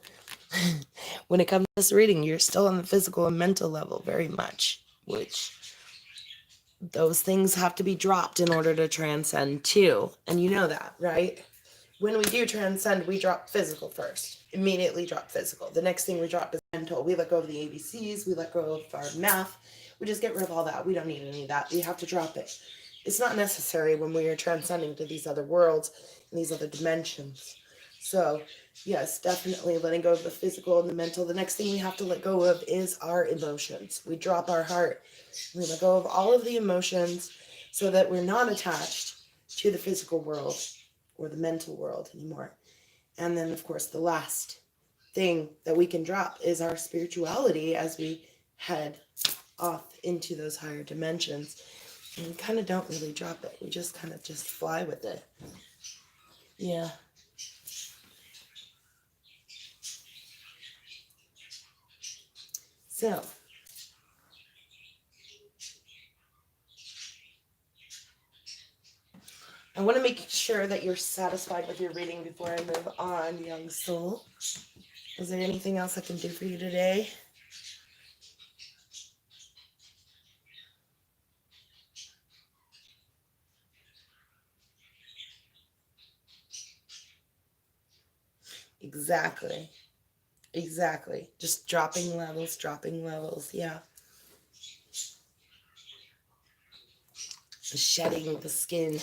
when it comes to this reading, you're still on the physical and mental level very much, which those things have to be dropped in order to transcend too. And you know that, right? When we do transcend, we drop physical first. Immediately drop physical. The next thing we drop is mental. We let go of the ABCs. We let go of our math. We just get rid of all that. We don't need any of that. We have to drop it. It's not necessary when we are transcending to these other worlds and these other dimensions. So, yes, definitely letting go of the physical and the mental. The next thing we have to let go of is our emotions. We drop our heart. We let go of all of the emotions so that we're not attached to the physical world or the mental world anymore. And then, of course, the last thing that we can drop is our spirituality as we head off into those higher dimensions. And we kind of don't really drop it. We just kind of just fly with it. Yeah. So, I want to make sure that you're satisfied with your reading before I move on, Young Soul. Is there anything else I can do for you today? Exactly. Exactly. Just dropping levels. Yeah. Shedding the skin.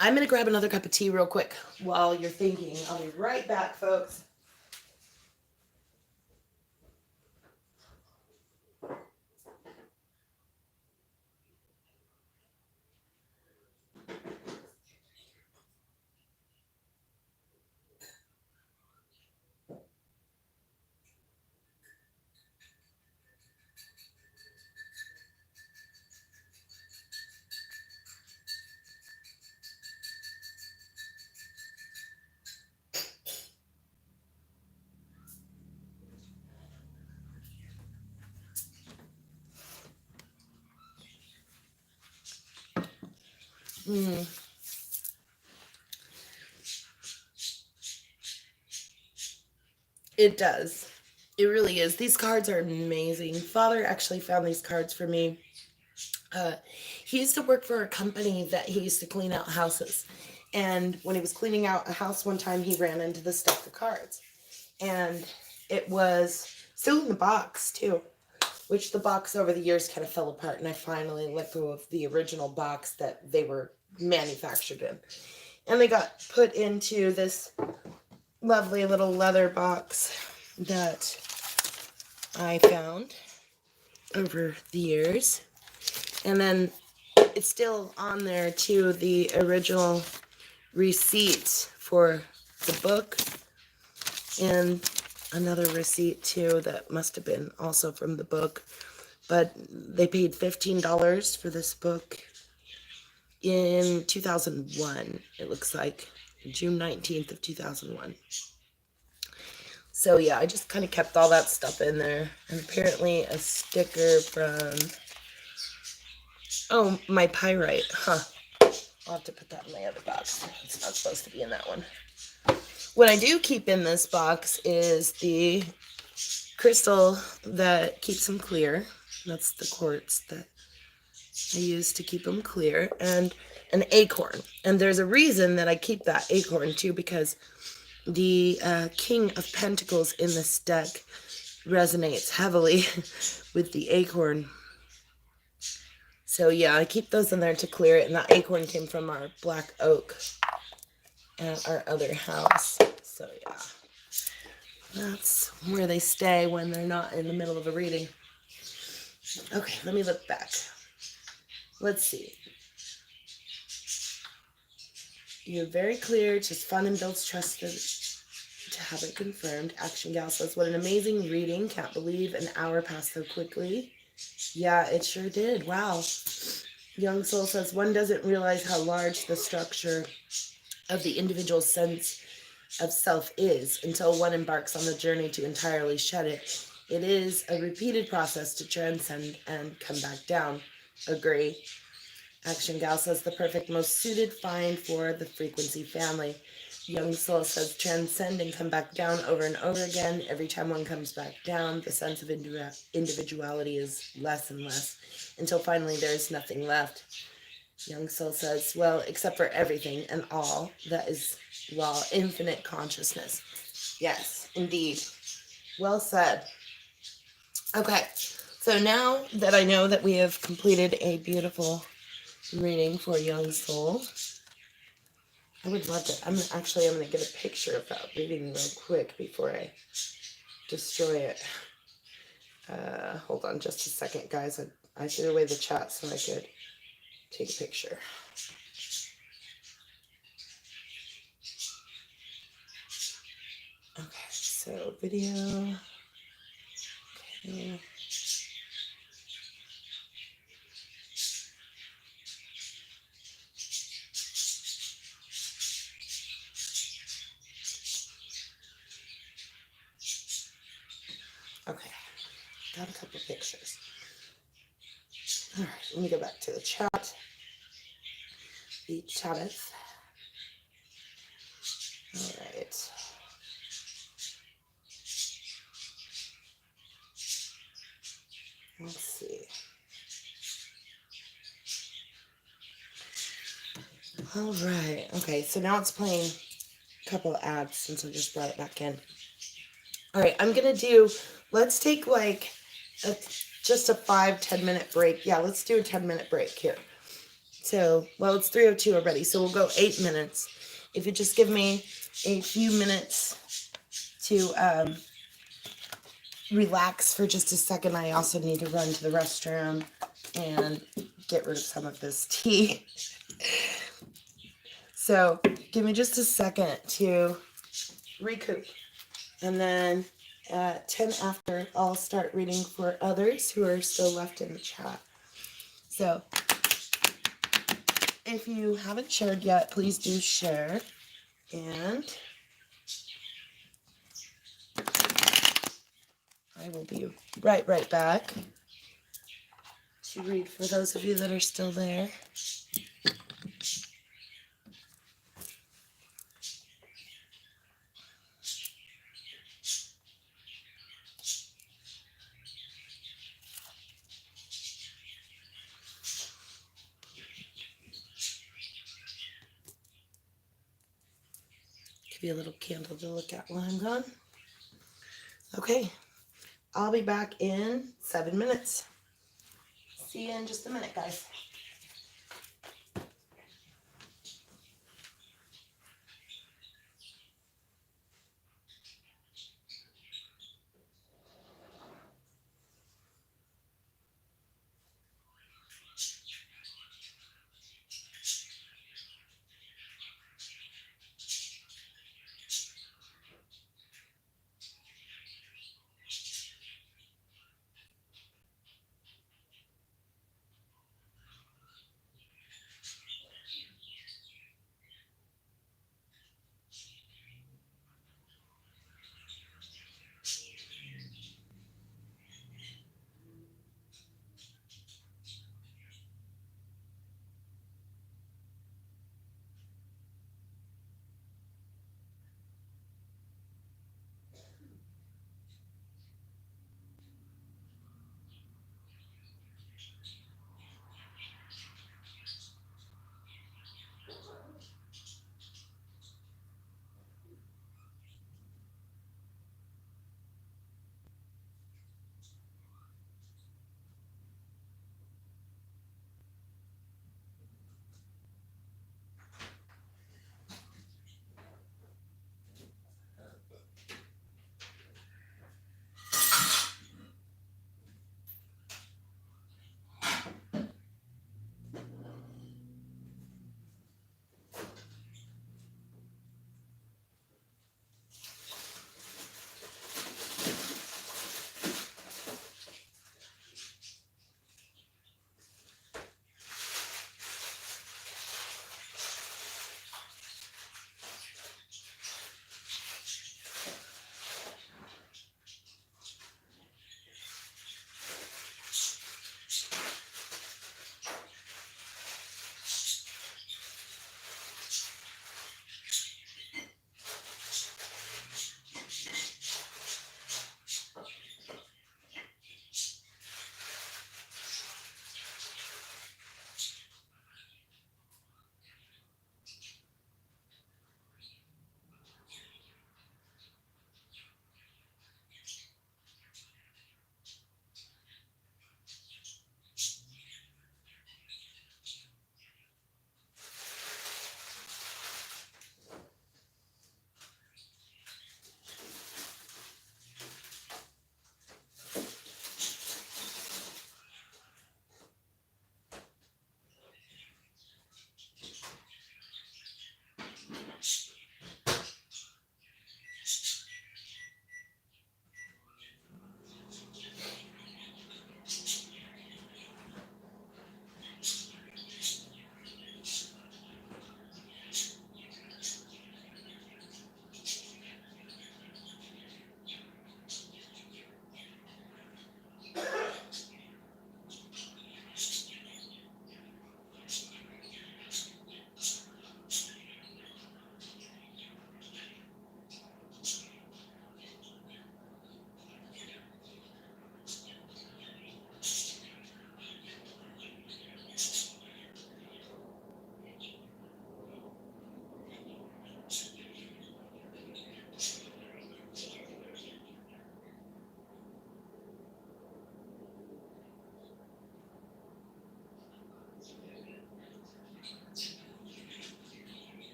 I'm going to grab another cup of tea real quick while you're thinking. I'll be right back, folks. It does. It really is. These cards are amazing. Father actually found these cards for me. He used to work for a company that he used to clean out houses. And when he was cleaning out a house one time, he ran into the stack of cards. And it was still in the box, too, which the box over the years kind of fell apart. And I finally let go of the original box that they were manufactured in. And they got put into this lovely little leather box that I found over the years. And then it's still on there too, the original receipts for the book, and another receipt too that must have been also from the book. But they paid $15 for this book in 2001. It looks like June 19th of 2001. So yeah, I just kind of kept all that stuff in there. And apparently a sticker from, oh, my pyrite, huh. I'll have to put that in my other box. It's not supposed to be in that one. What I do keep in this box is the crystal that keeps them clear. That's the quartz that I use to keep them clear, and an acorn. And there's a reason that I keep that acorn too, because the King of Pentacles in this deck resonates heavily with the acorn. So yeah, I keep those in there to clear it, and that acorn came from our black oak at our other house. So yeah, that's where they stay when they're not in the middle of a reading. Okay, let me look back. Let's see. You're very clear, just fun and builds trust to have it confirmed. Action Gal says, what an amazing reading. Can't believe an hour passed so quickly. Yeah, it sure did. Wow. Young Soul says, one doesn't realize how large the structure of the individual sense of self is until one embarks on the journey to entirely shed it. It is a repeated process to transcend and come back down. Agree. Action Gal says, the perfect, most suited find for the frequency family. Young Soul says, transcend and come back down over and over again. Every time one comes back down, the sense of individuality is less and less until finally there's nothing left. Young Soul says, well, except for everything and all that is law, infinite consciousness. Yes, indeed. Well said. Okay, so now that I know that we have completed a beautiful reading for Young Soul, I would love to. I'm going to get a picture of that reading real quick before I destroy it. Hold on just a second, guys. I threw away the chat so I could take a picture. Okay, so video. Okay. Okay, got a couple pictures. All right, let me go back to the chat. The chatteth. All right. Let's see. All right. Okay, so now it's playing a couple of ads since I just brought it back in. All right, I'm going to do, let's take like just a 5-10 minute break. Yeah, let's do a 10-minute break here. So, well, it's 3:02 already, so we'll go 8 minutes. If you just give me a few minutes to relax for just a second. I also need to run to the restroom and get rid of some of this tea. So give me just a second to recoup. And then at 10 after, I'll start reading for others who are still left in the chat. So if you haven't shared yet, please do share. And I will be right back to read for those of you that are still there. Give you a little candle to look at while I'm gone. Okay, I'll be back in 7 minutes. See you in just a minute, guys.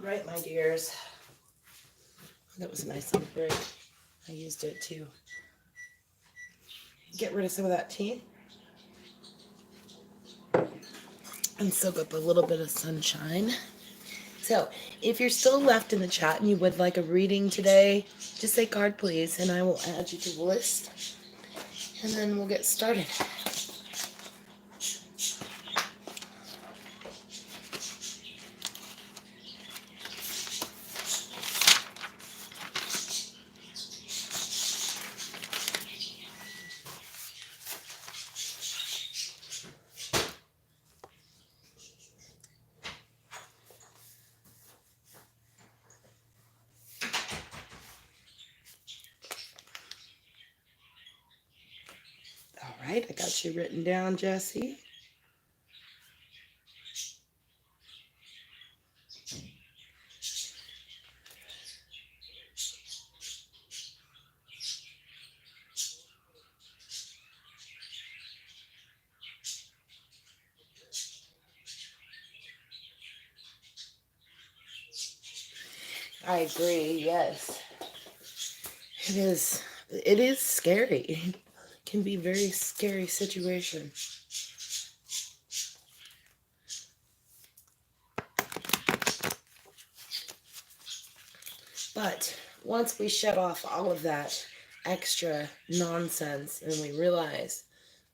right, my dears. That was a nice little break. I used it to get rid of some of that tea and soak up a little bit of sunshine. So, if you're still left in the chat and you would like a reading today, just say card please, and I will add you to the list. And then we'll get started. All right, I got you written down, Jesse. I agree, yes. It is scary. It can be a very scary situation. But once we shut off all of that extra nonsense and we realize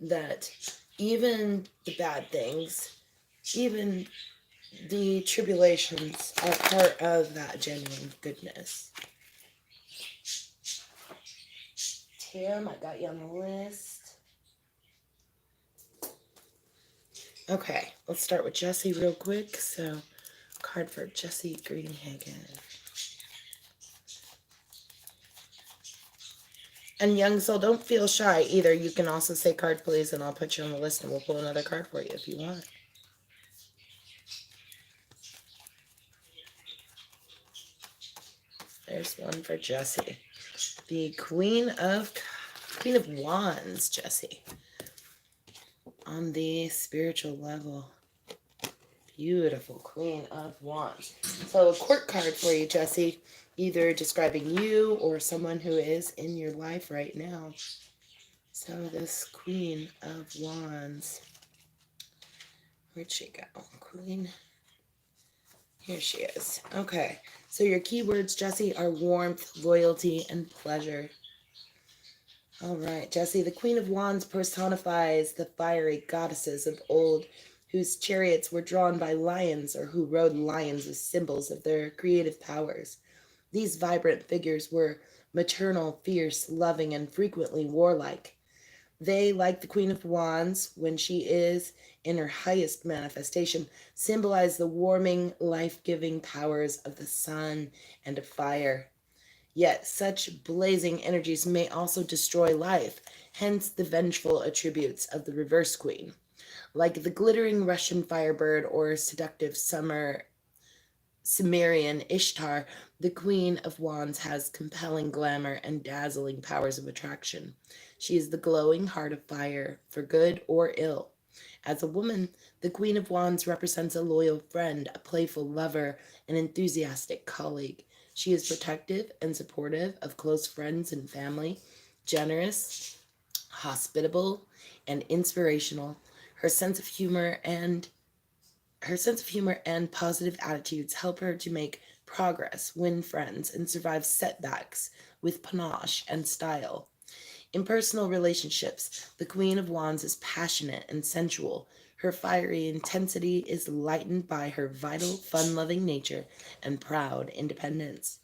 that even the bad things, even the tribulations are part of that genuine goodness. Tim, I got you on the list. Okay, let's start with Jesse real quick. So, card for Jesse Greenhagen. And young soul, don't feel shy either. You can also say card please, and I'll put you on the list and we'll pull another card for you if you want. There's one for Jesse. The Queen of Wands, Jesse. On the spiritual level. Beautiful Queen of Wands. So a court card for you, Jesse. Either describing you or someone who is in your life right now. So this Queen of Wands. Where'd she go? Queen. Here she is. Okay. So your keywords, Jesse, are warmth, loyalty, and pleasure. All right, Jesse, the Queen of Wands personifies the fiery goddesses of old whose chariots were drawn by lions or who rode lions as symbols of their creative powers. These vibrant figures were maternal, fierce, loving, and frequently warlike. They, like the Queen of Wands, when she is in her highest manifestation, symbolize the warming, life-giving powers of the sun and of fire. Yet such blazing energies may also destroy life, hence the vengeful attributes of the reverse queen. Like the glittering Russian firebird or seductive Sumerian Ishtar, the Queen of Wands has compelling glamour and dazzling powers of attraction. She is the glowing heart of fire, for good or ill. As a woman, the Queen of Wands represents a loyal friend, a playful lover, an enthusiastic colleague. She is protective and supportive of close friends and family, generous, hospitable, and inspirational. Her sense of humor and positive attitudes help her to make progress, win friends, and survive setbacks with panache and style. In personal relationships, the Queen of Wands is passionate and sensual. Her fiery intensity is lightened by her vital, fun-loving nature and proud independence.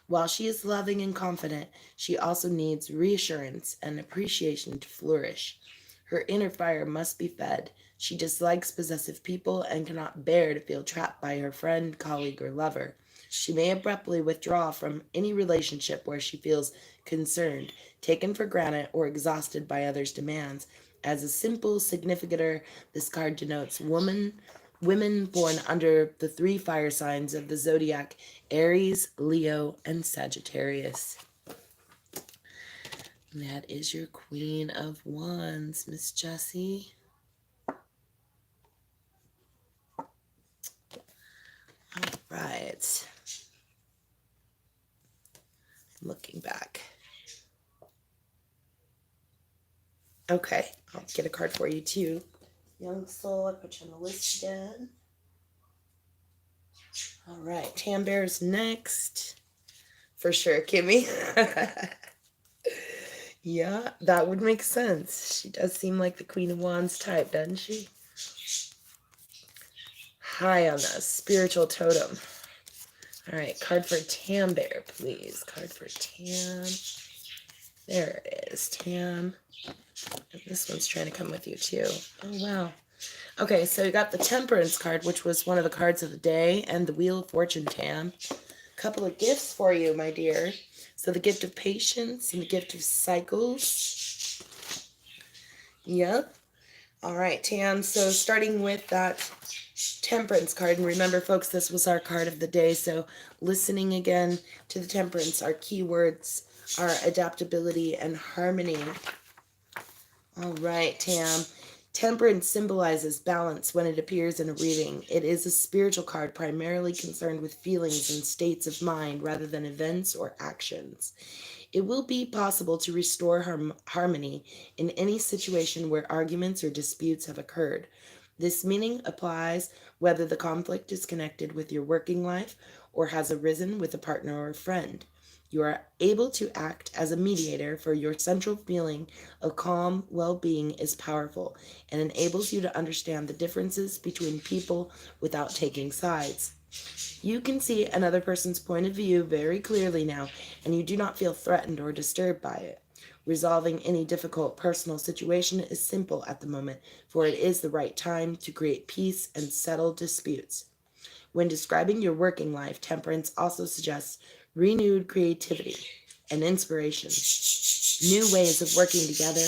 While she is loving and confident, she also needs reassurance and appreciation to flourish. Her inner fire must be fed. She dislikes possessive people and cannot bear to feel trapped by her friend, colleague, or lover. She may abruptly withdraw from any relationship where she feels concerned, taken for granted, or exhausted by others' demands. As a simple significator, this card denotes women born under the three fire signs of the zodiac: Aries, Leo, and Sagittarius. And that is your Queen of Wands, Miss Jessie. right. Looking back. Okay, I'll get a card for you too. Young soul, I put you on the list again. All right, Tam Bear's next. For sure, Kimmy. Yeah, that would make sense. She does seem like the Queen of Wands type, doesn't she? High on the spiritual totem. All right, card for Tam Bear, please. Card for Tam. There it is, Tam. And this one's trying to come with you too. Oh, wow. Okay, so you got the Temperance card, which was one of the cards of the day, and the Wheel of Fortune, Tam. Couple of gifts for you, my dear. So the gift of patience and the gift of cycles. Yep. All right, Tam. So starting with that Temperance card, and remember, folks, this was our card of the day. So listening again to the Temperance, our keywords are adaptability and harmony. All right, Tam. Temperance symbolizes balance when it appears in a reading. It is a spiritual card primarily concerned with feelings and states of mind rather than events or actions. It will be possible to restore harmony in any situation where arguments or disputes have occurred. This meaning applies whether the conflict is connected with your working life or has arisen with a partner or a friend. You are able to act as a mediator, for your central feeling of calm well-being is powerful and enables you to understand the differences between people without taking sides. You can see another person's point of view very clearly now, and you do not feel threatened or disturbed by it. Resolving any difficult personal situation is simple at the moment, for it is the right time to create peace and settle disputes. When describing your working life, Temperance also suggests renewed creativity and inspiration, new ways of working together,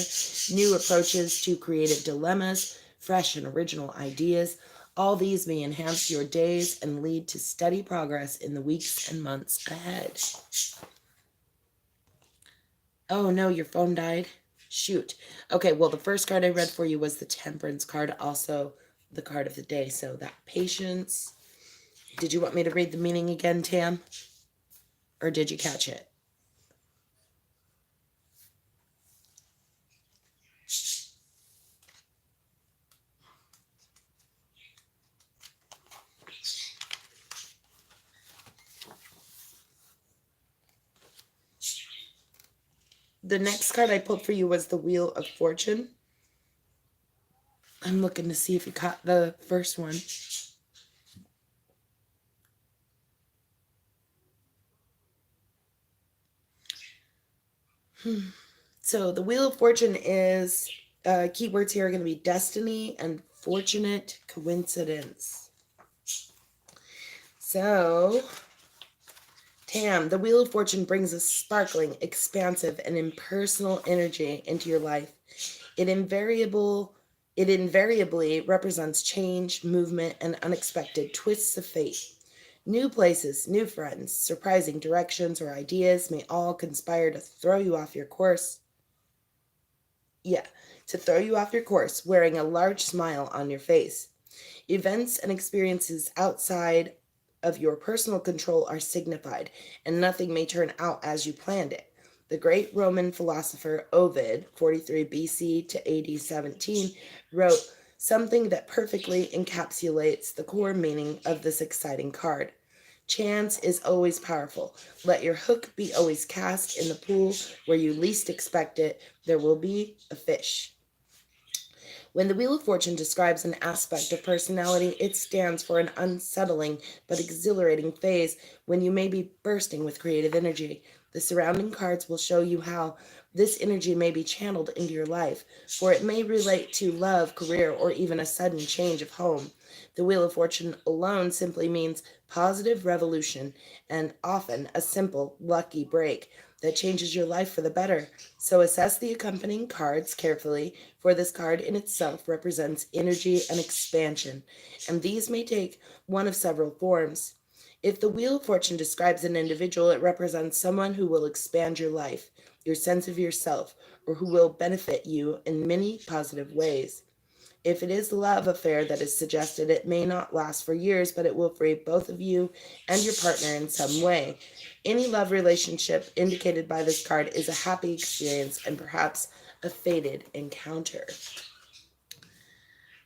new approaches to creative dilemmas, fresh and original ideas. All these may enhance your days and lead to steady progress in the weeks and months ahead. Oh no, your phone died? Shoot. Okay, well, the first card I read for you was the Temperance card, also the card of the day. So that patience. Did you want me to read the meaning again, Tam? Or did you catch it? The next card I pulled for you was the Wheel of Fortune. I'm looking to see if you caught the first one. So the Wheel of Fortune is, keywords here are going to be destiny and fortunate coincidence. So, Tam, the Wheel of Fortune brings a sparkling, expansive, and impersonal energy into your life. It invariably represents change, movement, and unexpected twists of fate. New places, new friends, surprising directions, or ideas may all conspire to throw you off your course. To throw you off your course, wearing a large smile on your face. Events and experiences outside of your personal control are signified, and nothing may turn out as you planned it. The great Roman philosopher Ovid, 43 BC to AD 17, wrote something that perfectly encapsulates the core meaning of this exciting card. Chance is always powerful. Let your hook be always cast in the pool where you least expect it. There will be a fish. When the Wheel of Fortune describes an aspect of personality, it stands for an unsettling but exhilarating phase when you may be bursting with creative energy. The surrounding cards will show you how this energy may be channeled into your life, for it may relate to love, career, or even a sudden change of home. The Wheel of Fortune alone simply means positive revolution and often a simple, lucky break that changes your life for the better. So assess the accompanying cards carefully, for this card in itself represents energy and expansion, and these may take one of several forms. If the Wheel of Fortune describes an individual, it represents someone who will expand your life, your sense of yourself, or who will benefit you in many positive ways. If it is a love affair that is suggested, it may not last for years, but it will free both of you and your partner in some way. Any love relationship indicated by this card is a happy experience and perhaps a fated encounter.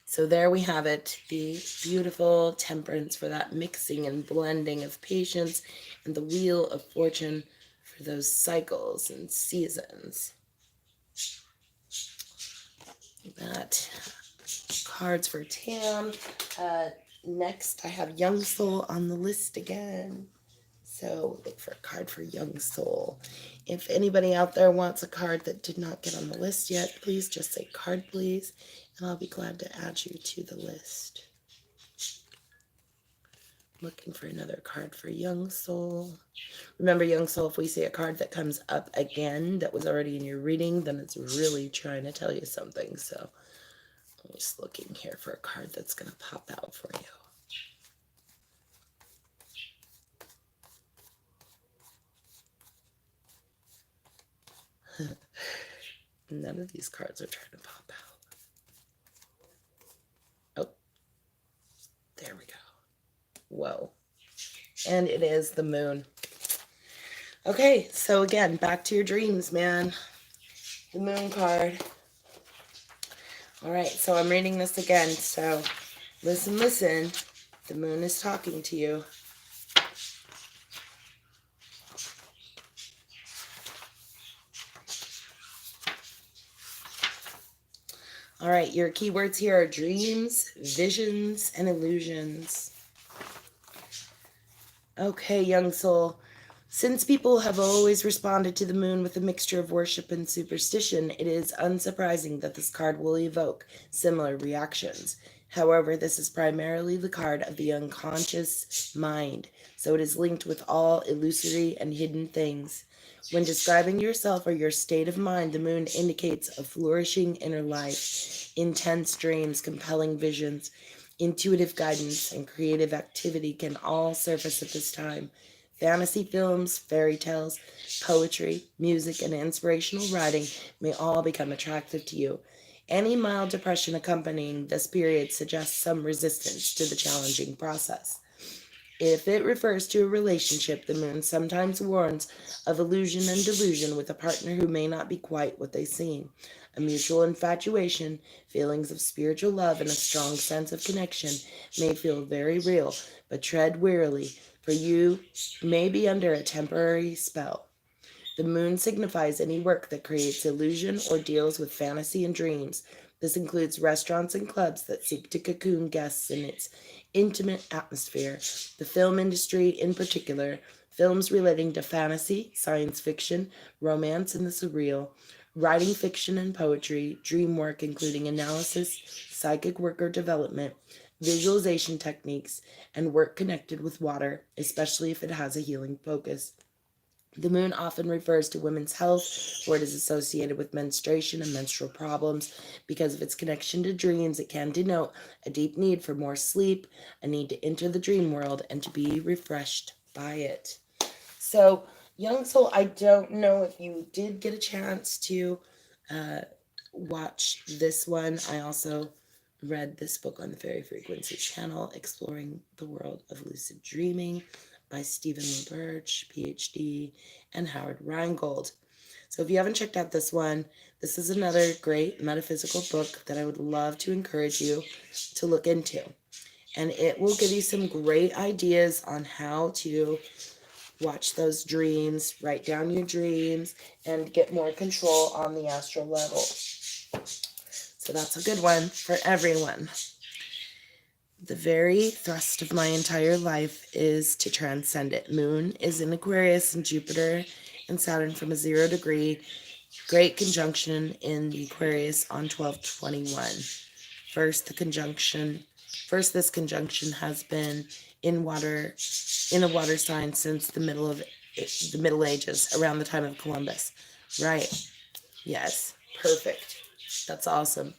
So there we have it, the beautiful temperance for that mixing and blending of patience, and the wheel of fortune for those cycles and seasons. That cards for Tam. Next, I have Young Soul on the list again. So look for a card for Young Soul. If anybody out there wants a card that did not get on the list yet, please just say card, please, and I'll be glad to add you to the list. Looking for another card for Young Soul. Remember, Young Soul, if we see a card that comes up again that was already in your reading, then it's really trying to tell you something. So I'm just looking here for a card that's going to pop out for you. None of these cards are trying to pop out. Oh, there we go. Whoa. And it is the moon. Okay, so again, back to your dreams, man. The moon card. All right, so I'm reading this again. So listen, listen. The moon is talking to you. All right, your keywords here are dreams, visions, and illusions. Okay, young soul. Since people have always responded to the moon with a mixture of worship and superstition, it is unsurprising that this card will evoke similar reactions. However, this is primarily the card of the unconscious mind, so it is linked with all illusory and hidden things. When describing yourself or your state of mind, the moon indicates a flourishing inner life, intense dreams, compelling visions, intuitive guidance, and creative activity can all surface at this time. Fantasy films, fairy tales, poetry, music, and inspirational writing may all become attractive to you. Any mild depression accompanying this period suggests some resistance to the challenging process. If it refers to a relationship, the moon sometimes warns of illusion and delusion with a partner who may not be quite what they seem. A mutual infatuation, feelings of spiritual love, and a strong sense of connection may feel very real, but tread warily, for you may be under a temporary spell. The moon signifies any work that creates illusion or deals with fantasy and dreams. This includes restaurants and clubs that seek to cocoon guests in its intimate atmosphere. The film industry in particular, films relating to fantasy, science fiction, romance, and the surreal, writing fiction and poetry, dream work including analysis, psychic work or development, visualization techniques, and work connected with water, especially if it has a healing focus. The moon often refers to women's health, where it is associated with menstruation and menstrual problems. Because of its connection to dreams, it can denote a deep need for more sleep, a need to enter the dream world, and to be refreshed by it. So, young soul, I don't know if you did get a chance to watch this one. I also read this book on the Fairy Frequency channel, Exploring the World of Lucid Dreaming, by Stephen LaBerge, PhD, and Howard Rheingold. So if you haven't checked out this one, this is another great metaphysical book that I would love to encourage you to look into. And it will give you some great ideas on how to watch those dreams, write down your dreams, and get more control on the astral level. So that's a good one for everyone. The very thrust of my entire life is to transcend it. Moon is in Aquarius and Jupiter and Saturn from a 0 degree. Great conjunction in the Aquarius on 12/21. First, this conjunction has been in a water sign since the Middle Ages, around the time of Columbus. Right. Yes. Perfect. That's awesome.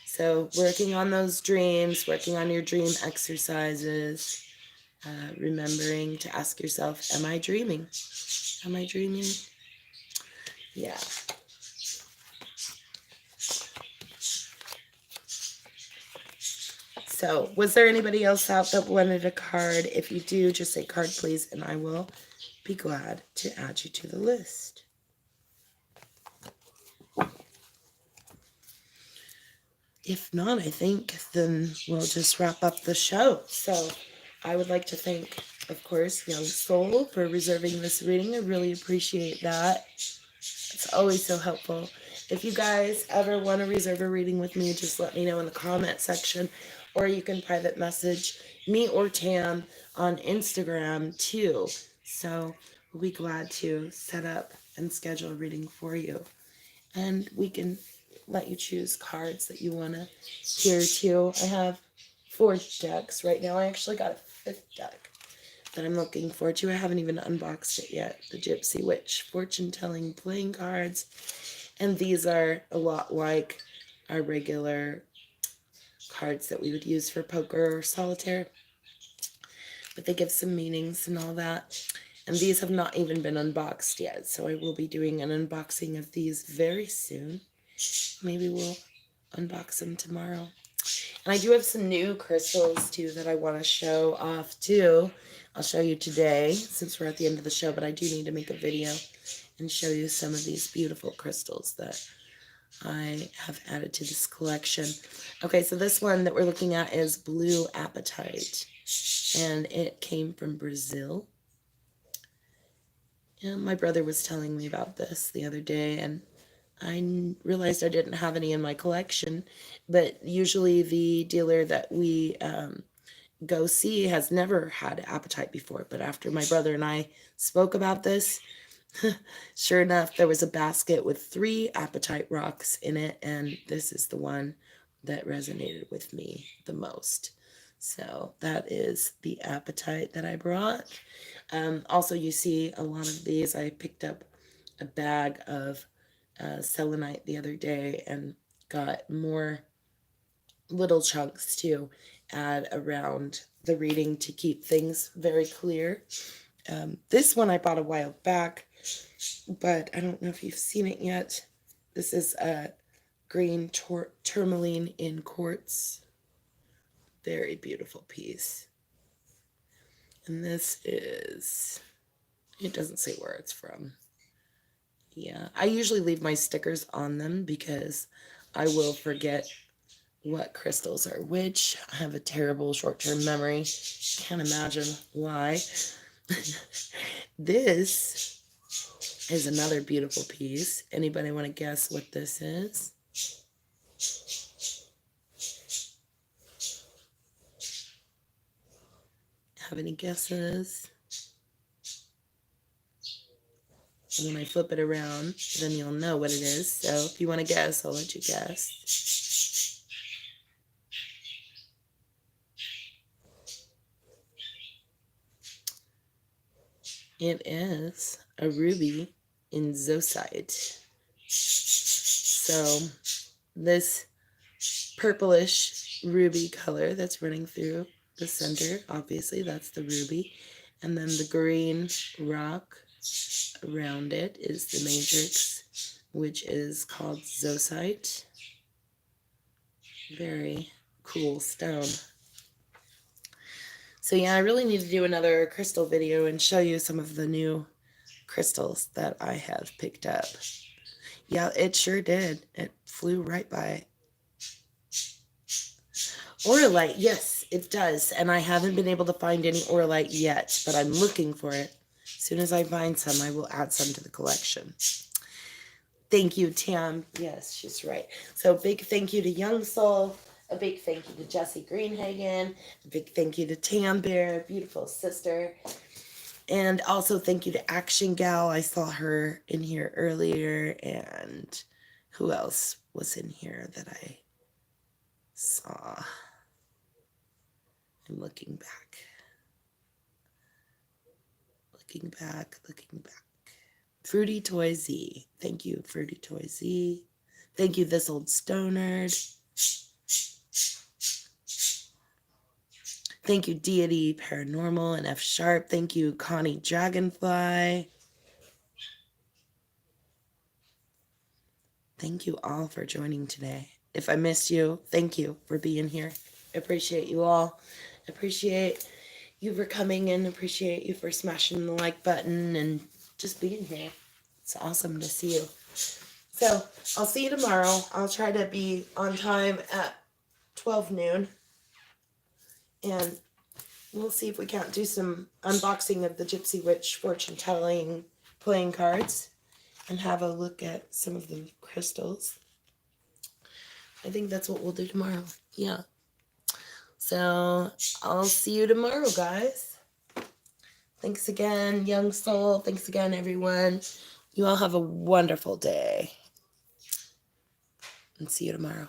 So working on those dreams, working on your dream exercises, remembering to ask yourself, am I dreaming? Am I dreaming? Yeah. So, was there anybody else out that wanted a card? If you do, just say card, please, and I will be glad to add you to the list. If not, I think then we'll just wrap up the show. So, I would like to thank, of course, Young Soul for reserving this reading. I really appreciate that. It's always so helpful. If you guys ever want to reserve a reading with me, just let me know in the comment section, or you can private message me or Tam on Instagram too. So we'll be glad to set up and schedule a reading for you. And we can let you choose cards that you want to hear too. I have 4 decks right now. I actually got a 5th deck that I'm looking forward to. I haven't even unboxed it yet. The Gypsy Witch fortune-telling playing cards. And these are a lot like our regular cards that we would use for poker or solitaire. But they give some meanings and all that. And these have not even been unboxed yet. So I will be doing an unboxing of these very soon. Maybe we'll unbox them tomorrow. And I do have some new crystals too that I want to show off too. I'll show you today since we're at the end of the show, but I do need to make a video and show you some of these beautiful crystals that I have added to this collection. Okay, so this one that we're looking at is Blue Apatite, and it came from Brazil. And my brother was telling me about this the other day, and I realized I didn't have any in my collection, but usually the dealer that we go see has never had apatite before. But after my brother and I spoke about this, sure enough, there was a basket with 3 apatite rocks in it, and this is the one that resonated with me the most. So that is the apatite that I brought. Also, you see a lot of these. I picked up a bag of selenite the other day and got more little chunks to add around the reading to keep things very clear. This one I bought a while back, but I don't know if you've seen it yet. This is a green tourmaline in quartz. Very beautiful piece. And this is, it doesn't say where it's from. Yeah, I usually leave my stickers on them because I will forget what crystals are which. I have a terrible short-term memory. Can't imagine why. This is another beautiful piece. Anybody want to guess what this is? Have any guesses? And when I flip it around, then you'll know what it is. So if you want to guess, I'll let you guess. It is a ruby in zoisite. So this purplish ruby color that's running through the center, obviously that's the ruby. And then the green rock around it is the matrix, which is called zoisite. Very cool stone. So yeah, I really need to do another crystal video and show you some of the new crystals that I have picked up. Yeah, it sure did. It flew right by. Auralite, yes, it does. And I haven't been able to find any auralite yet, but I'm looking for it. As soon as I find some, I will add some to the collection. Thank you, Tam. Yes, she's right. So big thank you to Young Soul. A big thank you to Jessie Greenhagen. A big thank you to Tam Bear, beautiful sister. And also thank you to Action Gal. I saw her in here earlier. And who else was in here that I saw? I'm looking back. Looking back. Fruity Toy Z. Thank you, Fruity Toy Z. Thank you, This Old Stonerd. Thank you, Deity Paranormal and F Sharp. Thank you, Connie Dragonfly. Thank you all for joining today. If I missed you, thank you for being here. Appreciate you all. Appreciate you for coming in. Appreciate you for smashing the like button and just being here. It's awesome to see you. So I'll see you tomorrow. I'll try to be on time at 12 noon. And we'll see if we can't do some unboxing of the Gypsy Witch fortune telling playing cards and have a look at some of the crystals. I think that's what we'll do tomorrow. Yeah. So I'll see you tomorrow, guys. Thanks again, Young Soul. Thanks again, everyone. You all have a wonderful day. And see you tomorrow.